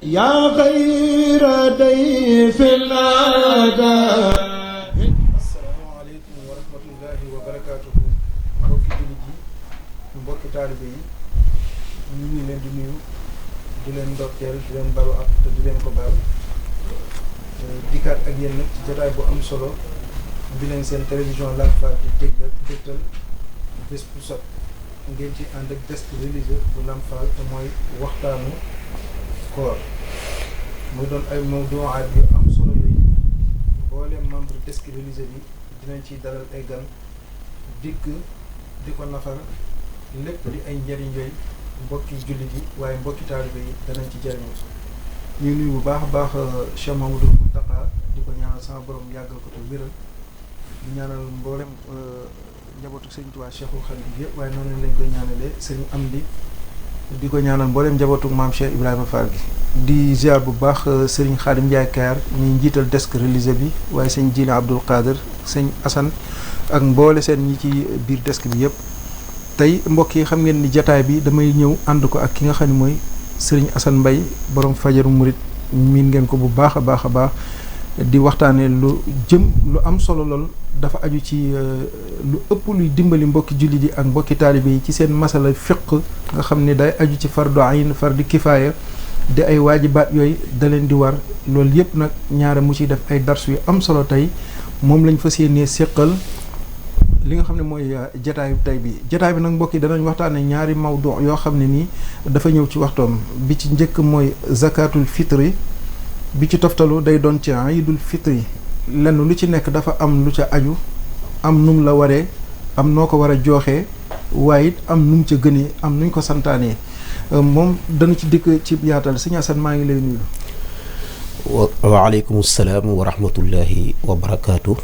yaa xayra dayfin ataa. Asalaamaaleykum wa rahmatullahi wa barakaatuhu. Mbokki jullit yi, mbokki taalibe yi, ñu ngi leen di nuyu, di leen ndokkeel, di leen balu ak te di leen ko baal. Dikkaat ak yéen nag ci jotaay bu am solo bi leen seen télévision Lamp Fall di dégtal bés bu sot ngeen ci ànd ak desk religieux bu Lamp Fall te mooy waxtaanu koor muy doon ay mawduwaat yu am solo yooyu mbooleem membre desk religieux bi dinañ ciy dalal ay gan dikk di ko nafar lépp di ay njëriñ yooyu mbokki jullit yi waaye mbokki taalibe yi danañ ci jëriñu. ñu nuyu bu baax a baax Cheikh Mamadou Mountakha di ko ñaanal sama borom yàggal ko te wéral di ñaanal mboolem njabootu Sëriñ Tuubaa Cheikhul Khadim yëpp waaye noonu lañ koy ñaanalee Sëriñ Amdi di ko ñaanal mboolem njabootu maam Cheikh Ibrahima Fall gi. di ziar bu baax Sëriñ Khadim Ndiaye Kayar ñuy njiital desk religieux bi waaye sëñ Jili Abdoul Qadir sëñ Assane ak mboole seen ñi ci biir desk bi yëpp. tey mbokk yi xam ngeen ni jataay bi damay ñëw ànd ko ak ki nga xam ne mooy Sëriñ Assane Mbaye borom fajaru murit miin ngeen ko bu baax a baax a baax di waxtaanee lu am solo lool dafa aju ci lu ëpp luy dimbali mbokki jullit yi ak mbokki taalibe yi ci seen masala fiq nga xam ne day aju ci fardu ayn fardu kifaaya di ay waajibaat yooyu da leen di war loolu yëpp nag ñaare mu ciy def ay dars yu am solo tey moom lañ fas yéenee séqal li nga xam ne mooy jataayu tey bi jataay bi nag mbokk yi danañ waxtaane ñaari mawdu yoo xam ne nii dafa ñëw ci waxtoom bi ci njëkk mooy zakatul fitri bi ci toftalu day doon ci iidul fitri lenn lu ci nekk dafa am lu ca aju am num la waree am noo ko war a jooxee waaye it am num ca gënee am nuñ ko santaanee moom dana ci dikk ci yaatal Sëñ Assane maa ngi lay nuyu. waaleykum salaam wa rahmatullahi wa barakaatu.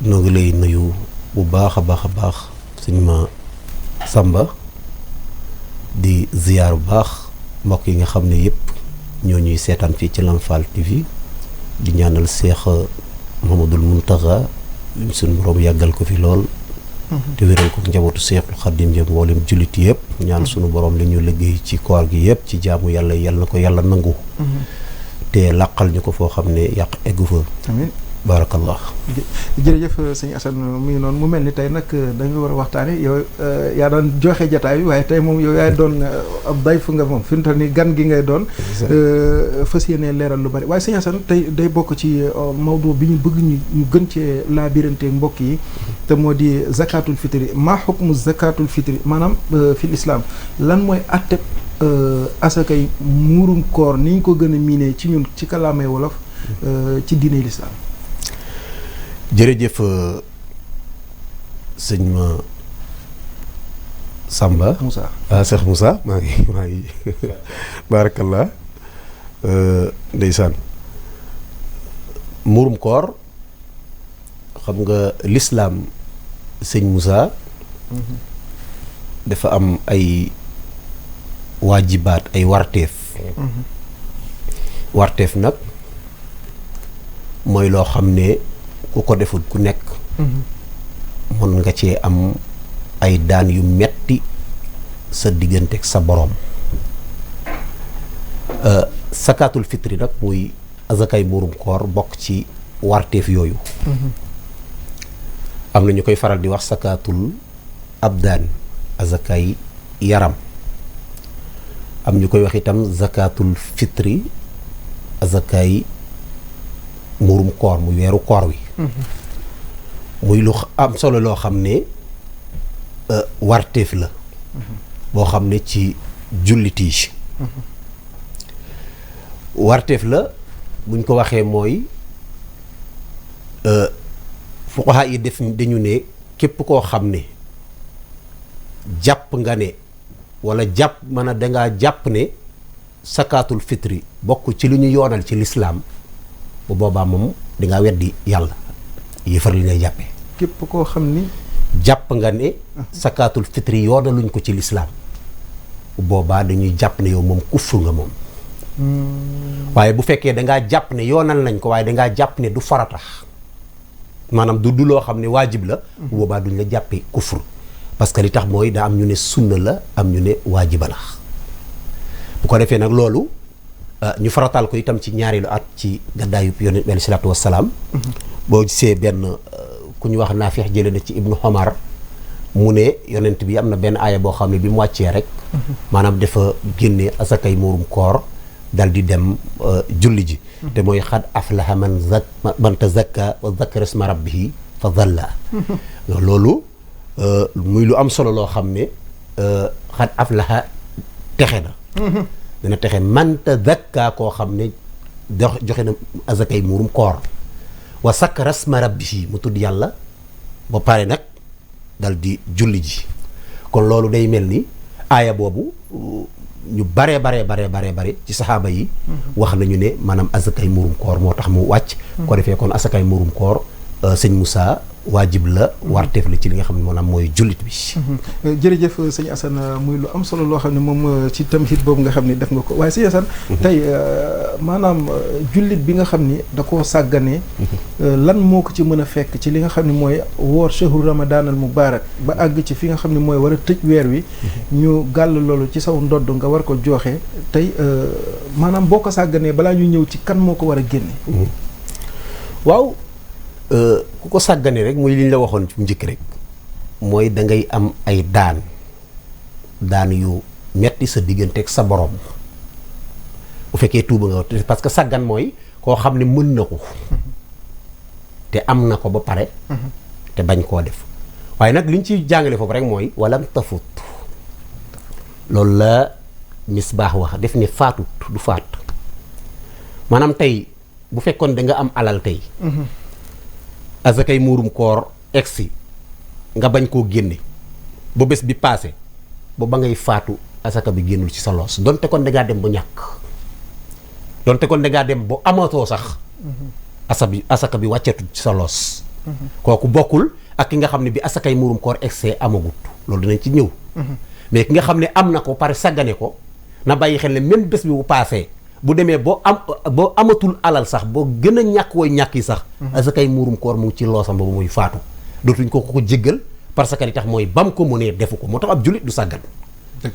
noo ngi lay nuyu bu baax a baax suñu ma Samba di ziyaar bu baax mbokk yi nga xam ne yëpp ñoo ñuy seetaan fii ci Lamp Fall TV di ñaanal Cheikh Mouhamadoul Mountakha suñu borom yàggal ko fi lool te wéral ko njabootu Cheikhul Khadim yëpp mboolem jullit yëpp ñaan suñu borom li ñu liggéey ci koor gi yëpp ci jaamu yàlla na ko yàlla nangu te làqal ñu ko foo xam ne yàq eggu fa. amiin. barakallah. jërëjëf sëñ Assane mi ngi noonu mu mel ni tey nag da nga war a waxtaane yow yaa doon joxe jataay bi waaye tey moom yow yaay doon ab dayf nga moom fi mu toll nii gan gi ngay doon fas yéene leeral lu bari waaye sëñ Assane tey day bokk ci mawdu bi ñu bëgg ñu gën cee laabirante mbokk yi te moo di zakatul fitri maa xukmu zakatul fitri maanaam fil islam lan mooy atteb asakay muurum koor ni ñu ko gën a miinee ci ñun ci kàllaamay wolof ci diine l'islam. jërëjëf sëñ ma Samba Moussa Cheikh Moussa maa ngi barakallah ndeysaan muurum koor xam nga lislaam sëñ Moussa dafa am ay waajibaat ay warteef nag mooy loo xam ne ku ko deful ku nekk mën nga cee am ay daan yu metti sa diggante ak sa boroom. sakaatul fitri nag muy azakay muurum koor bokk ci warteef yooyu. am na ñu koy faral di wax sakaatul abdaan azakay yaram am ñu koy wax itam zakaatul fitri azakay muurum koor muy weeru koor wi. muy lu am solo loo xam ne warteef la boo xam ne ci jullit yi warteef la buñ ko waxee mooy fuqaha yi def dañu ne képp koo xam ne jàpp nga ne wala jàpp mën a dangaa jàpp ne sakaatul fitri bokk ci lu ñu yoonal ci lislaam bu boobaa moom dangaa weddi yàlla yéefar li ngay jàppe képp koo xam ni jàpp nga ne sakaatul fitri yoonaluñ ko ci lislaam bu boobaa dañuy jàpp ne yow moom kufur nga moom. waaye bu fekkee dangaa jàpp ne yoonal nañ ko waaye dangaa jàpp ne du farata maanaam du loo xam ne waajib la bu boobaa duñ la jàppee kufur parce que li tax mooy daa am ñu ne sunna la am ñu ne waajiba la ko defee nag loolu ñu farataal ko itam ci ñaareelu at ci gàddaayu yonent bi alayhi salaatu wassalaam boo gisee benn ku ñu wax Naafi' jële na ci Ibnu Omar mu ne yonent bi am na benn aaya boo xam ne bi mu wàccee rek maanaam dafa génne asakay muurum koor dal di dem julli ji te mooy xad aflaha man tazakka wa zakara isma rabbihi fa dhalla loolu muy lu am solo loo xam ne xad aflaha texe na dana texe man tazakka koo xam ne joxe na asakay muurum koor wa zakara isma rabbihi mu tudd yàlla ba pare nag dal di julli ji kon loolu day mel ni aaya boobu ñu bare ci saxaaba yi wax nañu ne maanaam asakay muurum koor moo tax mu wàcc ko defee kon asakay muurum koor sëñ Moussa waajib la warteef la ci li nga xam ne maanaam mooy jullit bi jërëjëf sëñ Assane muy lu am solo loo xam ne moom ci tamhid boobu nga xam ne def nga ko waaye sëñ Assane tey maanaam jullit bi nga xam ni da koo sàgganee lan moo ko ci mën a fekk ci li nga xam ne mooy woor shahru ramadan al mubarak ba àgg ci fi nga xam ne mooy war a tëj weer wi ñu gàll loolu ci saw ndodd nga war ko joxe tey maanaam boo ko sàgganee balaa ñu ñëw ci kan moo ko war a génne waaw ku ko sàggane rek muy li ñu la waxoon ci njëkk rek mooy da ngay am ay daan yu metti sa digganteeg sa borom bu fekkee tuuba nga parce que sàggan mooy koo xam ne mën na ko te am na ko ba pare te bañ koo def waaye nag li ñu ciy jàngale foofu rek mooy walam tafut loolu la Misbaax wax def ne faatut du faat maanaam tey bu fekkoon da nga am alal tey asakay muurum koor egsi nga bañ koo génne ba bés bi paase ba ngay faatu asaka bi génnul ci sa loos donte kon dangaa dem ba ñàkk donte kon dangaa dem ba amatoo sax asaka bi wàcceetul ci sa loos kooku bokkul ak ki nga xam ne bi asakay muurum koor egsee amagut loolu dinañ ci ñëw mais ki nga xam ne am na ko pare sàggane ko na bàyyi xel ne même bés bi bu paasee bu demee boo amatul alal sax boo gën a ñàkk way ñàkk yi sax asakay muurum koor mu ngi ci loosam ba muy faatu dootuñ ko jéggal parce que li tax mooy bam ko mënee defu ko moo tax ab jullit du sàggan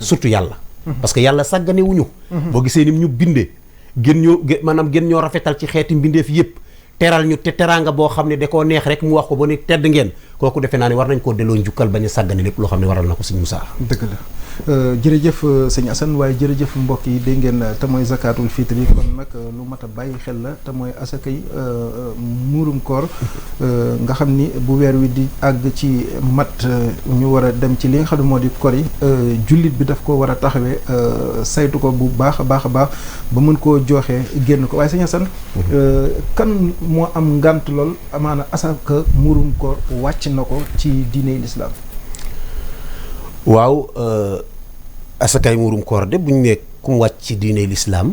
surtout yàlla parce que yàlla sàggane wuñu boo gisee ni ñu bindee gën ñoo rafetal ci xeeti mbindeef yëpp teral ñu te teraanga boo xam ne da koo neex rek mu wax ko ba ni tedd ngeen kooku defe naa ne war nañ koo delloo njukkal bañ a sàggane lépp loo xam ne waral na ko sëñ Moussa. dëgg la jërëjëf sëñ Assane waaye jërëjëf mbokk yi dégg ngeen te mooy zakatul fitri kon nag lu mat a bàyyi xel la te mooy asakay muurum koor nga xam ni bu weer wi di àgg ci mat ñu war a dem ci li nga xam ne moo di kor yi jullit bi daf ko war a taxawee saytu ko bu baax a baax ba mën koo joxee génn ko waaye sëñ Assane kan moo am ngànt lool amaana asaka muurum koor wàcc na ko ci diine lislaam waaw asakay muurum koor de bu ñu ne ku mu wàcc ci diine lislaam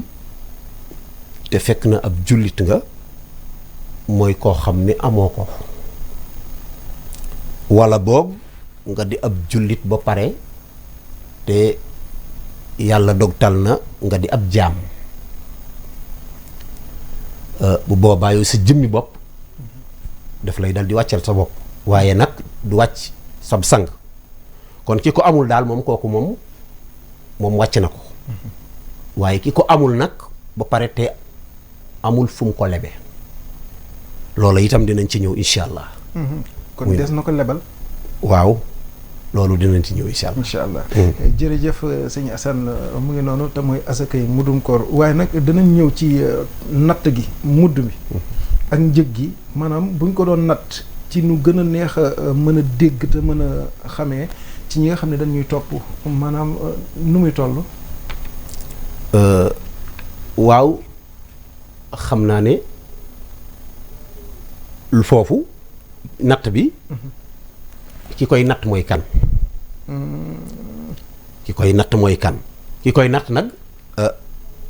te fekk na ab jullit nga mooy koo xam ne amoo ko walla boog nga di ab jullit ba pare te yàlla dogtal na nga di ab jaam bu boobaa yow sa jëmmi bopp daf lay dal di wàccal sa bopp waaye nag du wàcc sab sang kon ki ko amul daal moom kooku moom wàcc na ko waaye ki ko amul nag ba pare te amul fu mu ko lebe loolu itam dinañ ci ñëw incha allah. kon des na ko lebal. waaw loolu dinañ ci ñëw incha allah. incha allah jërëjëf sëñ Assane mu ngi noonu te mooy asakay muddum koor waaye nag dinañ ñëw ci natt gi mudd mi ak njëg gi maanaam buñ ko doon natt ci nu gën a neex a mën a dégg te mën a xamee ci ñi nga xam ne dañuy topp maanaam nu muy toll. waaw xam naa ne lu foofu natt bi ki koy natt mooy kan. ki koy natt mooy kan ki koy natt nag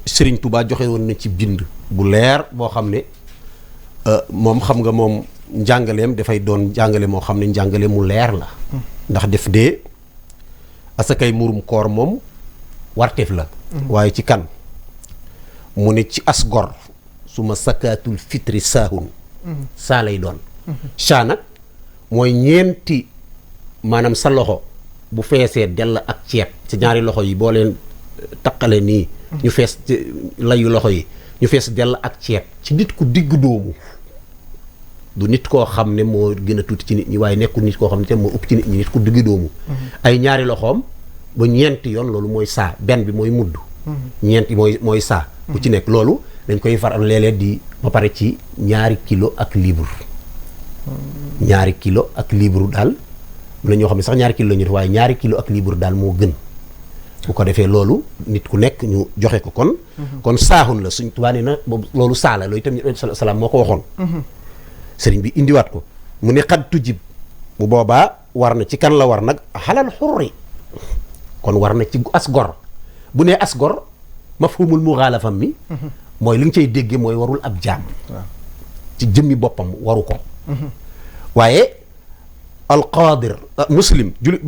Serigne Touba joxe woon na ci bind bu leer boo xam ne moom xam nga moom njàngaleem dafay doon njàngale moo xam ne njàngale mu leer la. ndax def dee asakay muurum koor moom warteef la. waaye ci kan mu ne ci as gor su ma sakaatul fitri saahun saa lay doon. saa nag mooy ñeenti maanaam sa loxo bu feesee dell ak ceeb ci ñaari loxo yi boo leen taqale nii ñu fees layu loxo yi ñu fees dell ak ceeb ci nit ku digg doomu du nit koo xam ne moo gën a tuuti ci nit ñi waaye nekkul nit koo xam ne te moo ëpp ci nit ñi nit ku digg doomu ay ñaari loxoom ba ñeenti yoon loolu mooy saa benn bi mooy mudd ñeenti mooy saa bu ci nekk loolu dañ koy faral léeg-léeg di ba pare ci ñaari kilo ak libre ñaari kilo ak libre daal am na ñoo xam ne sax ñaari kilo la ñu def waaye ñaari kilo ak libre daal moo gën bu ko defee loolu nit ku nekk ñu joxe ko kon saaxun la suñ tubaab nee na loolu saa la loolu itam salaam moo ko waxoon sëriñ bi indiwaat ko mu ne xad tujib bu boobaa war na ci kan la war nag xalal xurri kon war na ci as gor bu nee as gor mafhumul muxaalafam mi mooy li nga cay déggee mooy warul ab jaam ci jëmmi boppam waru ko waaye alqaadir muslim jullit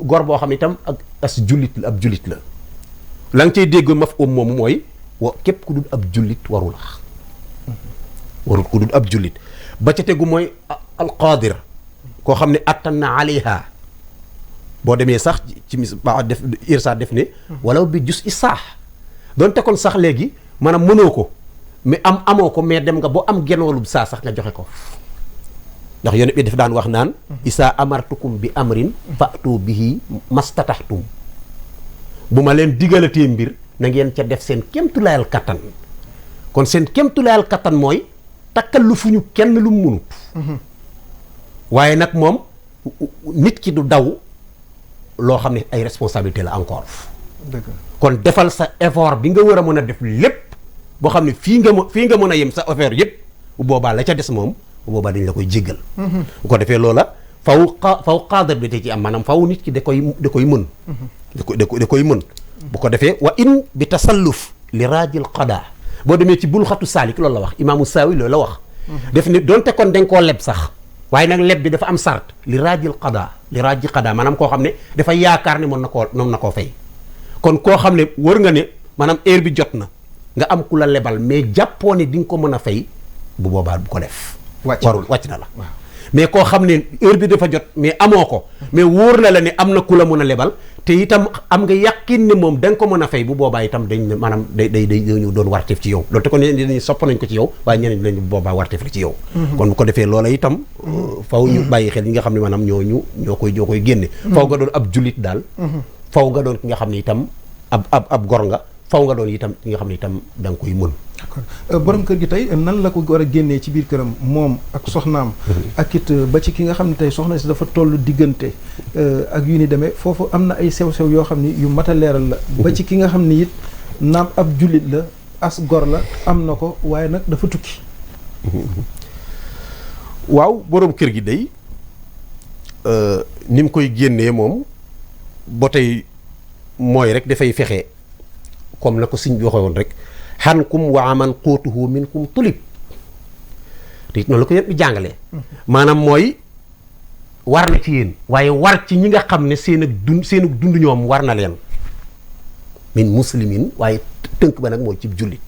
gor boo xam ne itam ak as jullit la ab jullit la nga cay déggee mafhum moomu mooy képp ku dul ab jullit warul warul ku dul ab jullit ba ca tegu mooy alqaadir koo xam ne attan na alayha boo demee sax ci mis ba def irsa def ne wala bi jus i saax doon te kon sax léegi maanaam mënoo ko mais amoo ko mais dem nga boo am genwalub saa sax nga joxe ko ndax yonent bi daf daan wax naan isaa amartukum bi amrin fa'tu bihi mastataxtum bu ma leen digalatee mbir na ngeen ca def seen kémtulaayal kattan kon seen kémtulaayal kattan mooy takkallufuñu kenn lu mu munut waaye nag moom nit ki du daw loo xam ne ay responsabilité la encore kon defal sa effort bi nga war a mën a def lépp boo xam ne fii nga mën a yem sa affaire yëpp bu boobaa la ca des moom bu boobaa dañ la koy jéggal bu ko defee loola faw qaadar bi te ci am maanaam faw nit ki da koy mën da koy mën bu ko defee wa in bi tasalluf li raajil qadaa boo demee ci bul xatu saalik loolu la wax imaamu saawi loolu la wax def ni doonte kon dañ koo leb sax waaye nag leb bi dafa am sart li raajil qadaa maanaam koo xam ne dafa yaakaar ne mën na koo fay kon koo xam ne wër nga ne maanaam heure bi jot na nga am ku la lebal mais jàppoo ne di nga ko mën a fay bu boobaa bu ko def wàcc na la mais koo xam ne heure bi dafa jot mais amoo ko mais wóor na la ne am na ku la mën a lebal te itam am nga yàqin ne moom da nga ko mën a fay bu boobaa itam dañ maanaam day ñu doon warteef ci yow loolu te ko ñeneen dañu sopp nañ ko ci yow waaye ñeneen lañ bu boobaa warteef la ci yow kon bu ko defee loola itam faw ñu bàyyi xel ñi nga xam ne maanaam ñoo koy génne faw nga doon ab jullit daal faw nga doon ki nga xam ne itam ab gor nga faw nga doon itam ki nga xam ne itam da nga koy mën d'accord borom kër gi tey nan la ko war a génnee ci biir këram moom ak soxnaam ak it ba ci ki nga xam ne tey soxna si dafa toll diggante ak yu ni demee foofu am na ay sew-sew yoo xam ni yu mat a leeral la ba ci ki nga xam ni it naam ab jullit la as gor la am na ko waaye nag dafa tukki waaw borom kër gi day ni mu koy génnee moom ba tey mooy rek dafay fexe comme na ko siñ bi waxee woon rek xankum wa aman quutuhu minkum tulib te it noonu la ko yëpp jàngalee maanaam mooy war na ci yéen waaye war ci ñi nga xam ne seen dund ñoom war na leen min muslimin waaye tënk ba nag mooy ci jullit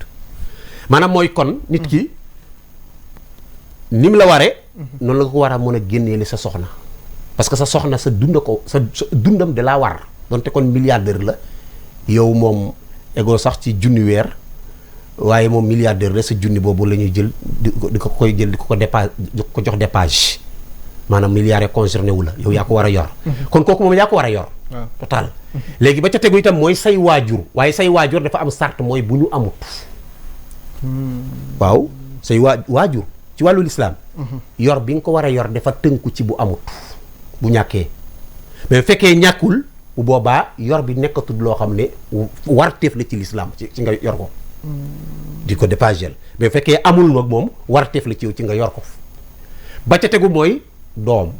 maanaam mooy kon nit ki ni mu la waree noonu la ko war a mën a génneeli sa soxna parce que sa soxna sa dundam da laa war donte kon milliardaire la yow moom ego sax ci junni weer waaye moom milliardaire la sa junni boobu la ñuy jël di ko ko jox dépage maanaam milliardaire concerné wu la yow yaa ko war a yor kon kooku moom yaa ko war a yor total léegi ba ca tegu itam mooy say waajur waaye say waajur dafa am sart mooy bu ñu amut waaw say waajur ci wàllu lislaam yor bi nga ko war a yor dafa tënku ci bu amut bu ñàkkee mais fekkee ñàkkul bu boobaa yor bi nekkatul loo xam ne warteef la ci lislaam ci nga yor ko di ko dépagel mais fekkee amul nag moom warteef la ci yow ci nga yor ko ba ca tegu mooy doom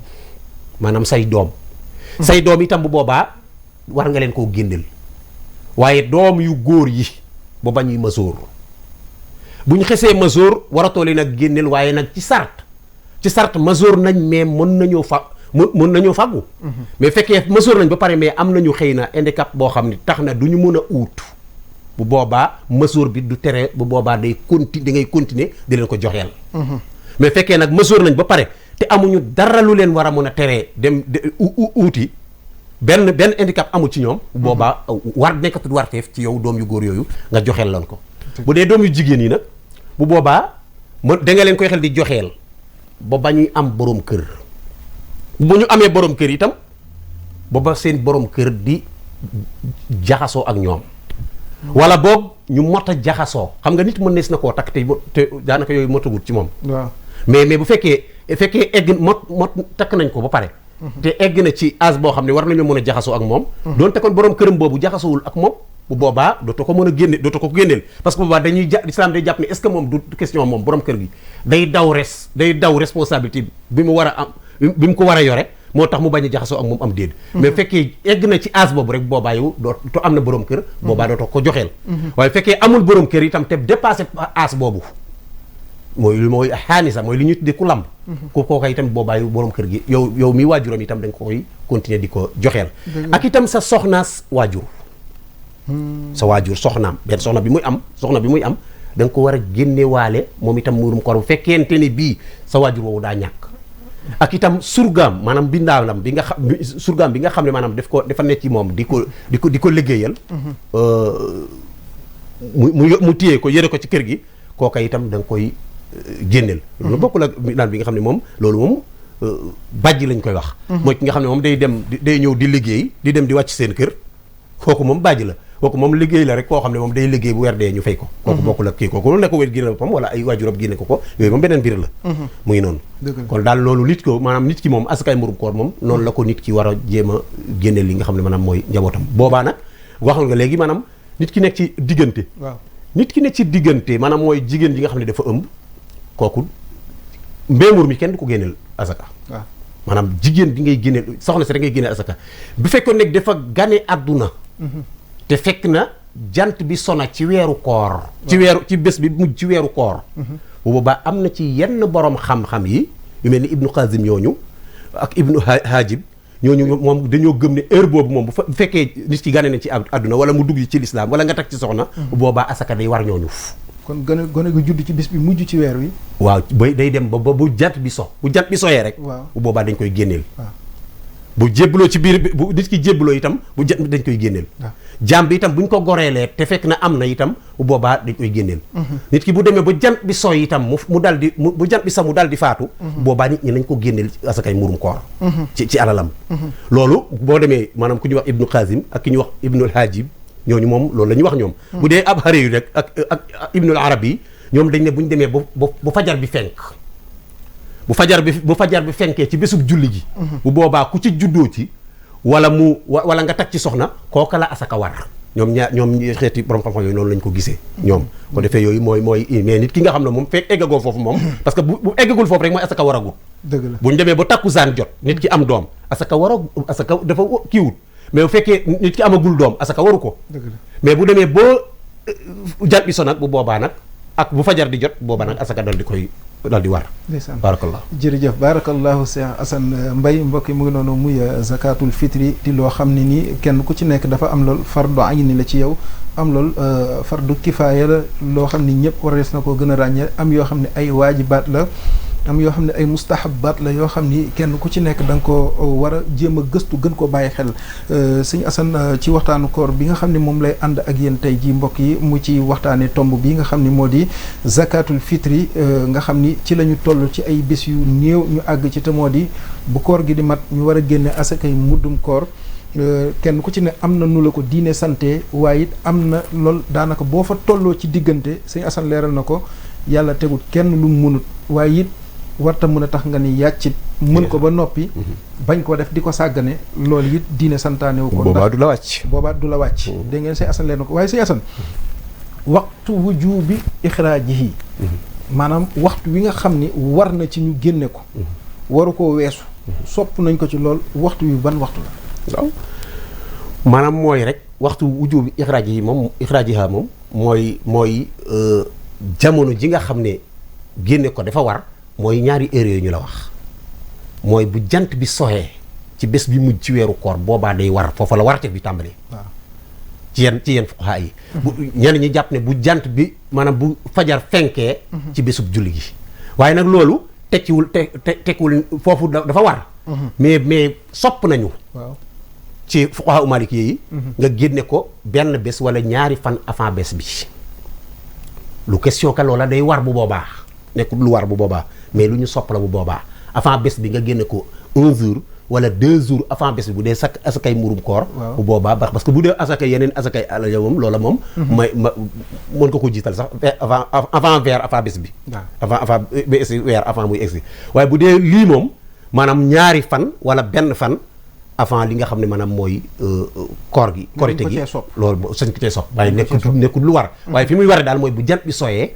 maanaam say doom itam bu boobaa war nga leen koo génneel waaye doom yu góor yi ba bañuy masóor bu ñu xesee masóor waratoo leen ak génneel waaye nag ci sart masóor nañ mais mën nañoo fàggu mais fekkee masóor nañ ba pare mais am nañu xëy na handicap boo xam ne tax na du ñu mën a uut bu boobaa masóor bi du tere bu boobaa da ngay continuer di leen ko joxeel mais fekkee nag masóor nañ ba pare te amuñu dara lu leen war a mën a teree dem uuti benn handicap amul ci ñoom boobaa war nekkatul warteef ci yow doom yu góor yooyu nga joxeel lan ko bu dee doom yu jigéen yi nag bu boobaa da nga leen koy xel di joxeel ba ba ñuy am borom kër bu ñu amee borom kër itam booba seen borom kër di jaxasoo ak ñoom wala boog ñu mot a jaxasoo xam nga nit mën nees na koo takk te daanaka yooyu motagut ci moom waaw mais bu fekkee egg mot takk nañ ko ba pare te egg na ci âge boo xam ne war nañoo mën a jaxasoo ak moom doonte kon borom këram boobu jaxasoowul ak moom bu boobaa dootoo ko mën a génne dootoo ko génneel parce que boobaa dañuy islam day jàpp ne est-ce que moom du question moom borom kër gi day daw responsabilité bi mu war a am bi mu ko war a yore moo tax mu bañ a jaxasoo ak moom am déet mais fekkee egg na ci âge boobu rek boobaa yow doo am na borom kër boobaa dootoo ko joxeel waaye fekkee amul borom kër itam te dépassé âge boobu mooy xaanisa mooy li ñuy tuddee ku lamb ku kooka itam boobaa yow borom kër gi yow mi waajuram itam da nga koy continuer di ko joxeel ak itam sa soxnaas waajur sa waajur soxnaam benn soxna bi muy am da nga ko war a génnewaale moom itam muurum koor bu fekkente ni bii sa waajur woowu daa ñàkk ak itam surgaam maanaam bindaalam bi nga xam ne maanaam dafa nekk ci moom di ko liggéeyal mu téye ko yére ko ci kër gi kooka itam da nga koy génneel loolu bokkul ak naan bi nga xam ne moom loolu moom bàjj lañ koy wax mooy ki nga xam ne moom day ñëw di liggéey di dem di wàcc seen kër kooku moom bàjj la kooku moom liggéey la rek koo xam ne moom day liggéey bu weer dee ñu fay ko kooku bokkul ak kii kooku loolu nekk ko wér génne boppam wala ay waajuram génne ko yooyu moom beneen mbir la mu ngi noonu kon daal loolu nit ko maanaam nit ki moom asakaay mburum koor moom noonu la ko nit ki war a jéem a génne li nga xam ne maanaam mooy njabootam boobaa nag waxal nga léegi maanaam nit ki nekk ci diggante waaw nit ki nekk ci diggante maanaam mooy jigéen ji nga xam ne dafa ëmb kooku mbéemur mi kenn du ko génneel asaka waaw maanaam jigéen bi ngay génneel soxna si rek ngay génneel asaka bu fekkoon nekk dafa gane àdduna te fekk na jant bi sona ci weeru koor ci bés bi mujj ci weeru koor bu boobaa am na ci yenn borom xam-xam yi yu mel ni ibnu Xaasim yooñu ak ibnu Haajib ñooñu moom dañoo gëm ne heure boobu moom bu fekkee nit ki gane na ci àdduna wala mu dugg ci lislaam wala nga teg ci soxna bu boobaa asaka day war ñooñu kon gone gu judd ci bis bi mujj ci weer wi waaw day dem ba bu jant bi bu jant bi soyee rek waaw bu boobaa dañ koy génneel bu jébbaloo ci biir bu nit ki jébbaloo itam bu jant bi dañ koy génneel jaam bi itam buñ ko goreelee te fekk na am na itam bu boobaa dañ koy génneel nit ki bu demee ba jant bi soy itam mu dal di bu jant bi sax mu dal di faatu boobaa nit ñi nañ ko génneel asakay murum koor ci alalam loolu boo demee maanaam ku ñuy wax ibnu Xaasim ak ki ñuy wax ibnul Haajib ñooñu moom loolu la ñuy wax ñoom bu dee ab xare yu rek ak ibnul Arabi ñoom dañ ne bu ñu demee bu fajar bi fenk bu fajar bi fenkee ci bésub julli gi bu boobaa ku ci juddoo ci wala nga tag ci soxna kooka la asaka war ñoom xeeti borom xam-xam yooyu noonu lañ ko gisee ñoom ko defee yooyu mooy mais nit ki nga xam ne moom fekk eggagoo foofu moom parce que bu eggagul foofu rek mooy asaka waragul dëgg la bu ñu demee ba takkusaan jot nit ki am doom asaka dafa kiiwut mais bu fekkee nit ki amagul doom asaka waru ko dëgg la mais bu demee boo jant bi so nag bu boobaa nag ak bu fajar di jot boobaa nag asaka dal di war ndeysaan barakallah jërëjëf barakallahu Cheikh Assane Mbaye mbokk yi mu ngi noonu muy zakatul fitri di loo xam ne nii kenn ku ci nekk dafa am lool fardu ayni la ci yow am lool fardu kifaaya la loo xam ni ñëpp warees na koo gën a ràññee am yoo xam ne ay waajibaat la am yoo xam ne ay mustahabaat la yoo xam ni kenn ku ci nekk da nga ko war a jéem a gëstu gën ko bàyyi xel sëñ Assane ci waxtaanu koor bi nga xam ne moom lay ànd ak yéen tey ji mbokk yi mu ci waxtaanee tomb bi nga xam ni moo di zakatul fitri nga xam ni ci la ñu toll ci ay bés yu néew ñu àgg ci te moo di bu koor gi di mat ñu war a génne asakay muddum koor kenn ku ci ne am na nu la ko diine santé waaye it am na lool daanaka boo fa tolloo ci diggante sëñ Assane leeral na ko yàlla tegut kenn lu munut waaye it warta mën a tax nga ni yàccit mën ko ba noppi bañ ko def di ko sàggane loolu it diine santaane wu ko boobaa du la wàcc dégg ngeen sëñ Assane leer na ko waaye sëñ Assane waxtu wujubi ixraajihi maanaam waxtu wi nga xam ni war na ci ñu génne ko waru koo weesu sopp nañ ko ci lool waxtu wi ban waxtu la waaw maanaam mooy rek waxtu wujubi ixraajiha moom mooy jamono ji nga xam ne génne ko dafa war mooy ñaari heure yooyu ñu la wax mooy bu jant bi soxee ci bés bi mujj ci weeru koor boobaa day war foofa la warate bi tàmbalee waaw ci yenn fuqahaa yi bu ñenn ñi jàpp ne bu jant bi maanaam bu fajar fenkee ci bésub julli gi waaye nag loolu tekkiwul foofu dafa war mais sopp nañu waaw ci fuqahaa maliki yi nga génne ko benn bés wala ñaari fan avant bés bi lu question ka loola day war bu boobaa nekkul lu war bu boobaa mais lu ñu sopp la bu boobaa avant bés bi nga génne ko 1 jour wala 2 jours avant bés bi bu dee asakay murum koor bu boobaa baax parce que bu dee asakay yeneen asakay alal moom loola moom mën nga ko jiital sax avant weer avant bés bi avant bés weer avant muy egsi waaye bu dee lii moom maanaam ñaari fan wala benn fan avant li nga xam ne maanaam mooy koor gi korite gi loolu sañ ko cee sopp waaye nekkul lu war waaye fi muy waree daal mooy bu jant bi soyee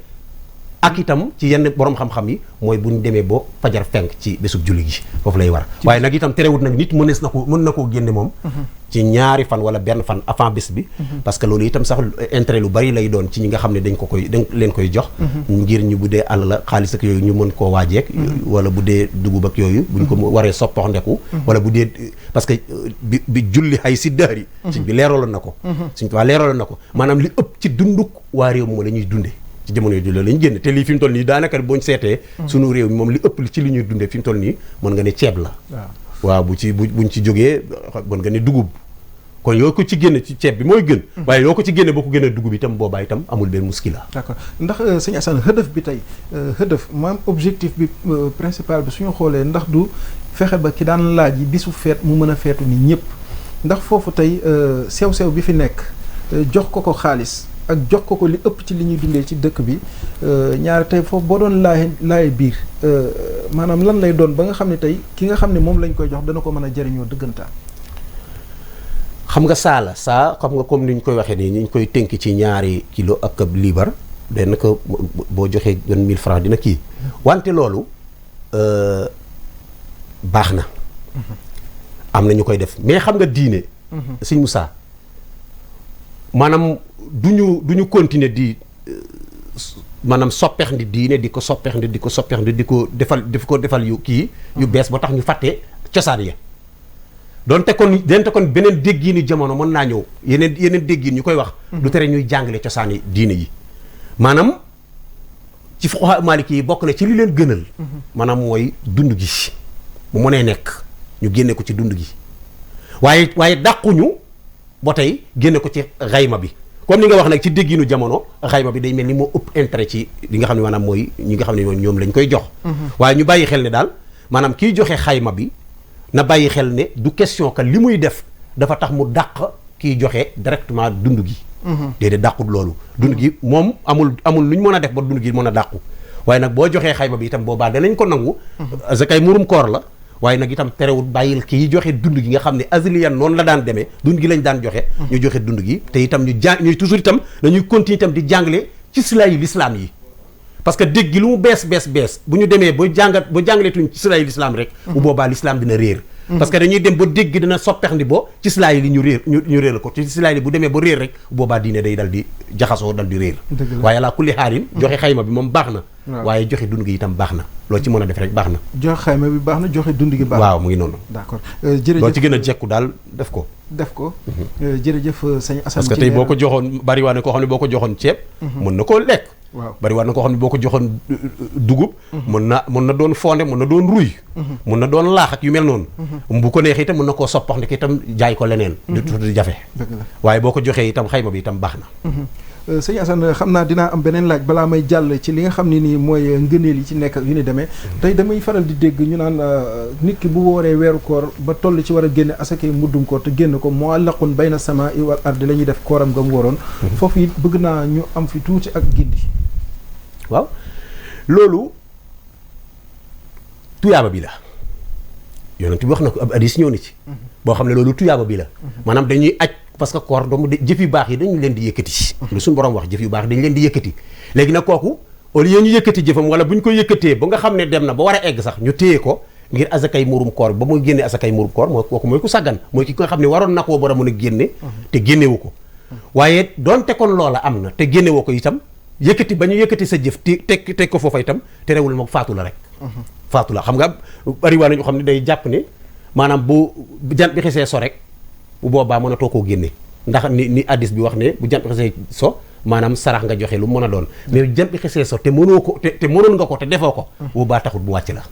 ak itam ci yenn borom xam-xam yi mooy bu ñu demee ba fajar fenk ci bésub julli gi foofu lay war waaye nag itam terewut nag nit mën na koo génne moom ci ñaari fan wala benn fan avant bés bi parce que loolu itam sax intérêt lu bari lay doon ci ñi nga xam ne dañ leen koy jox ngir ñu bu dee àll la xaalis ak yooyu ñu mën koo waajeek wala bu dee dugub ak yooyu buñ ko waree soppox ndeku wala bu dee parce que bi julli xay si dëhër yi suñ bi leeraloon na ko suñ waa leeraloon na ko maanaam li ëpp ci dunduk waa réew moom la ñuy dunde ci jamono yu la ñu génn te lii fi mu toll nii daanaka boo ñu seetee sunu réew mi moom li ëpp ci li ñuy dundee fi mu toll nii mën nga ne ceeb la waaw buñ ci jógee mën nga ne dugub kon yoo ko ci génne ci ceeb bi mooy gën waaye yoo ko ci génne boo ko génne dugub itam boobaa itam amul benn muskila d'accord ndax sëñ Assane hëdëf bi tey maam objectif bi principal bi suñu xoolee ndax du fexe ba ki daan laaj yi bisu feet mu mën a feetu ni ñëpp ndax foofu tey sew-sew bi fi nekk jox ko xaalis ak jox ko li ëpp ci li ñuy dundee ci dëkk bi ñaari tey foofu boo doon laay biir maanaam lan lay doon ba nga xam ne tey ki nga xam ne moom lañ koy jox dana ko mën a jëriñoo dëggantaan. xam nga saa xam nga comme ni ñu koy waxee nii ñu koy tënk ci ñaari kilo ak ab liibar den ko boo joxee 1000 francs dina kii wante loolu baax na am na ñu koy def mais xam nga diine sëñ Moussa maanaam du ñu continuer di maanaam soppeex ndi diine di ko soppeex ndi di ko defal yu kii yu bees ba tax ñu fàtte cosaan ya donte kon beneen déggiinu jamono mën naa ñëw yeneen déggiin ñu koy wax du tere ñuy jàngale cosaani diine yi maanaam ci fuqahaa maliki yi bokk na ci li leen gënal maanaam mooy dund gi bu mënee nekk ñu génne ko ci dund gi waaye dàquñu ba tey génne ko ci xayma bi comme ni nga wax nag ci déggiinu jamono xayma bi day mel ni moo ëpp intérêt ci li nga xam ne maanaam mooy ñi nga xam ne ñoom lañ koy jox waaye ñu bàyyi xel ne daal maanaam kiy joxe xayma bi na bàyyi xel ne du question que li muy def dafa tax mu dàq kiy joxe directement dund gi déedéet dàqut loolu dund gi moom amul lu ñu mën a def ba dund gi mën a dàqu waaye nag boo joxee xayma bi itam boobaa danañ ko nangu zakay murum koor la waaye nag itam terewul bàyyil kii joxe dund gi nga xam ne azliyan noonu la daan demee dund gi lañ daan joxe ñu joxe dund gi te itam ñuy toujours itam dañuy continuer itam di jàngale ci silaayu lislaam yi parce que dégg gi lu mu bees bu ñu demee ba jàngaleetuñ ci silaayu lislaam rek bu boobaa lislaam dina réer parce que dañuy dem ba dégg dina soppeex ndi bo ci silaay li ñu réer ko ci silaay li bu demee ba réer rek bu boobaa diine day dal di jaxasoo dal di réer waaye laa kulli xaalin joxe xayma bi moom baax na waaye joxe dund gi itam baax na loo ci mën a def rek baax na joxe xayma bi baax na joxe dund gi baax na waaw mu ngi noonu d'accord jërëjëf loo ci gën a jekku daal def ko jërëjëf sëñ Assane parce que tey boo ko joxoon bari waa ne koo xam ne boo ko joxoon ceeb mën na koo lekk waaw bari war na koo xam ne boo ko joxoon dugub mën na doon fonde mën na doon ruy mën na doon laax ak yu mel noonu bu ko neexee itam mën na koo soppax ndek itam jaay ko leneen du jafe waaye boo ko joxee itam xayma bi itam baax na sëñ Assane xam naa dinaa am beneen laaj balaa may jàll ci li nga xam ne nii mooy ngëneel yi ci nekk ak yu ni demee tey damay faral di dégg ñu naan nit ki bu wooree weeru koor ba toll ci war a génne asakay muddum koor te génn ko mu'allaqun bayna samaa'i wal ardi la ñuy def kooram nga mu waroon foofu it bëgg naa ñu am fi tuuti ak gindi waaw loolu tuyaaba bi la yonent bi wax na ko ab hadiis ñëw na ci boo xam ne loolu tuyaaba bi la maanaam dañuy aj parce que koor doomu jëf yu baax yi dañu leen di yëkkati lu suñu borom wax jëf yu baax dañu leen di yëkkati léegi nag kooku au lieu ñu yëkkati jëfam wala bu ñu ko yëkkatee ba nga xam ne dem na ba war a egg sax ñu téye ko ngir asakay murum koor ba muy génne asakay murum koor mooy kooku mooy ku sàggan mooy ki nga xam ne waroon na koo war a mën a génne te génnewu ko waaye doonte kon loola am na te génnewoo ko itam yëkkati ba ñu yëkkati sa jëf teg ko foofa itam te rewul moom faatu la rek faatu la xam nga bari waa nañu xam ne day jàpp ne maanaam bu jant bi xesee so rek bu boobaa mën a too koo génne ndax ni addis bi wax ne bu jant bi xesee so maanaam sarax nga joxe lu mën a doon mais jant bi xesee so te mënoo ko te mënoon nga ko te defoo ko bu boobaa taxut bu wàcc la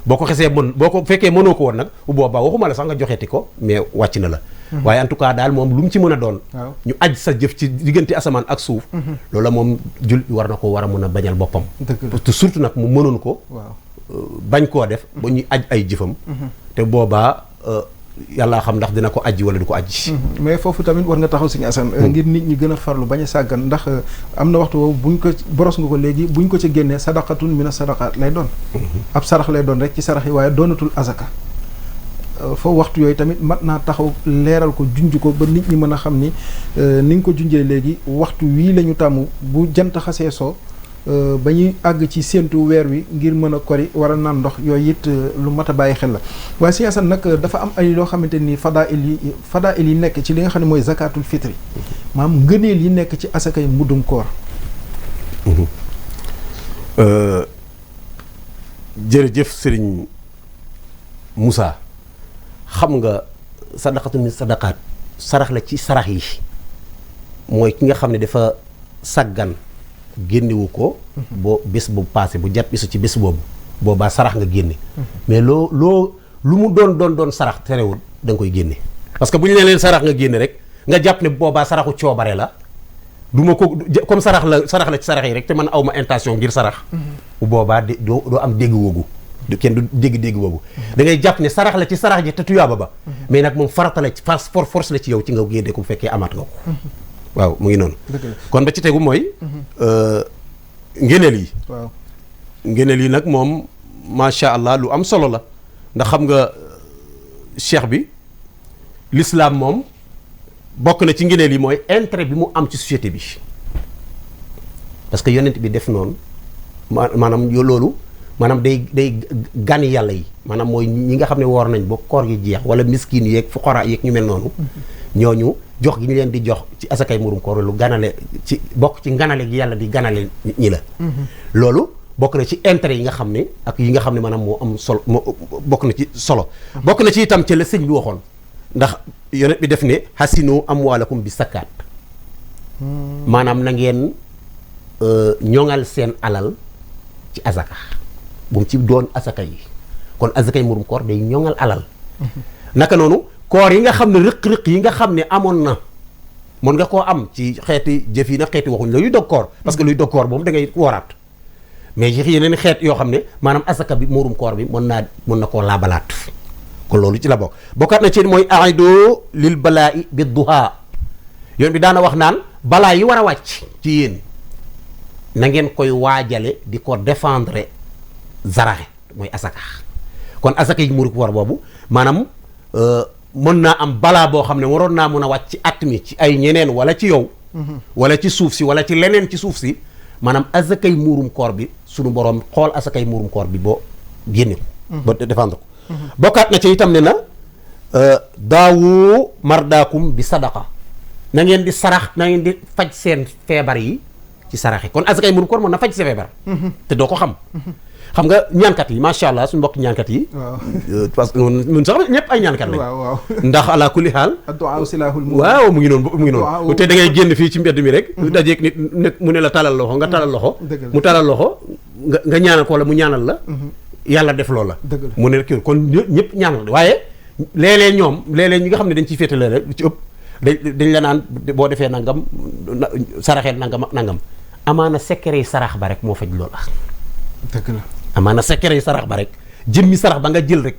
boo ko xesee boo ko fekkee mënoo ko woon nag bu boobaa waxuma la sax nga joxeeti ko mais wàcc na la waaye en tout cas daal moom lu mu ci mën a doon waaw ñu aj sa jëf ci diggante asamaan ak suuf loola moom jul war na ko war a mën a bañal boppam dëgg la parce que surtout nag mu mënoon ko waaw bañ koo def ba ñuy aj ay jëfam te boobaa yàlla xam ndax dina ko ajji wala du ko ajji mais foofu tamit war nga taxaw Sëñ Assane ngir nit ñi gën a farlu bañ a sàggan ndax am na waxtu woowu buñ ko boros nga ko léegi buñ ko ci génnee sadaqatun mina sadaqaat lay doon ab sarax lay doon rek ci sarax yi waaye doonatul azaka foofu waxtu yooyu tamit mat naa taxaw leeral ko junj ko ba nit ñi mën a xam ni ni nga ko junjee léegi waxtu wii la ñu tàmm bu jant xasee soo ba ñuy àgg ci séentu weer wi ngir mën a kori war a naan ndox yooyu it lu mat a bàyyi xel la waaye Sëñ Assane nag dafa am ay loo xamante ni fadaa'il yi nekk ci li nga xam ne mooy zakatul fitri maanaam ngëneel yi nekk ci asakay muddum koor. jërëjëf Serigne Moussa xam nga sadaqatu min sadaqaat sarax la ci sarax yi mooy ki nga xam ne dafa saggan génnewu ko boo bés bu passé bu jàpp bisu ci bés boobu boobaa sarax nga génne mais loo lu mu doon sarax terewul da nga koy génne parce que bu ñu leen sarax nga génne rek nga jàpp ne boobaa saraxu coobare la du ma ko comme sarax la ci sarax yi rek te man aw ma intention ngir sarax bu boobaa doo am dégg woogu kenn du dégg woogu da ngay jàpp ne sarax la ci sarax ji te tuyaaba ba mais nag moom farata la ci force la ci yow ci nga génne ko bu fekkee amaat nga ko waaw mu ngi noonu kon ba ci tegu mooy ngëneel yi waaw ngëneel yi nag moom macha allah lu am solo la ndax xam nga cheikh bi l'islam moom bokk na ci ngëneel yi mooy intérêt bi mu am ci société bi parce que yonent bi def noonu maanaam loolu maanaam day gan yàlla yi maanaam mooy ñi nga xam ne woor nañ ba koor gi jeex wala miskin yeeg fuqara yeeg ñu mel noonu ñooñu jox gi ñu leen di jox ci asakay murum koor lu ganale ci bokk ci nganale gi yàlla di ganale ñi la loolu bokk na ci intérêt yi nga xam ne ak yi nga xam ne maanaam moo am solo bokk na ci solo bokk na ci itam ci la sëñ bi waxoon ndax yonent bi def ne hasinu amwaalakum bi sakkaat maanaam na ngeen ñoŋal seen alal ci asaka bu mu ci doon asaka yi kon asakay murum koor day ñoŋal alal naka noonu koor yi nga xam ne rëq-rëq yi nga xam ne amoon na mën nga koo am ci xeeti jëf yi na xeeti waxuñ la luy dog koor parce que luy dog koor moom da ngay wooraat mais ci yeneen xeet yoo xam ne maanaam asaka bi murum koor bi mën na koo laabalaat kon loolu ci la bokk bokkaat na ci mooy aido lil balaa i bi duha yoon bi daana wax naan balaa yi war a wàcc ci yéen na ngeen koy waajale di ko défendre zaraxe mooy asaka kon asaka yi murum koor boobu maanaam mën naa am balaa boo xam ne waroon naa mën a wàcc ci at mi ci ay ñeneen wala ci yow wala ci suuf si wala ci leneen ci suuf si maanaam asakay muurum koor bi sunu borom xool asakay muurum koor bi boo génne ko ba défendre ko bokkaat na ci itam ne na daawu mardaakum bi sadaqa na ngeen di sarax na ngeen di faj seen feebar yi ci saraxe kon asakay muurum koor mën na faj sa feebar te doo ko xam nga ñaankat yi macha allah suñu mbokk ñaankat yi parce que ñun sax ñëpp ay ñaankat lañ waaw ndax ala kulli xaal addu'a silahul mu'min waaw mu ngi noonu te da ngay génn fii ci mbedd mi rek dajeeg nit mu ne la talal loxo nga talal loxo mu talal loxo nga ñaanal ko wala mu ñaanal la yàlla def loolu la mu ne kii kon ñëpp ñaanal waaye léeg-léeg ñi nga xam ne dañ ciy féetale rek ci ëpp dañ la naan boo defee nangam saraxee nangam amaana secret sarax ba rek moo faj loola dëgg la amaana secret sarax ba rek jëmmi sarax ba nga jël rek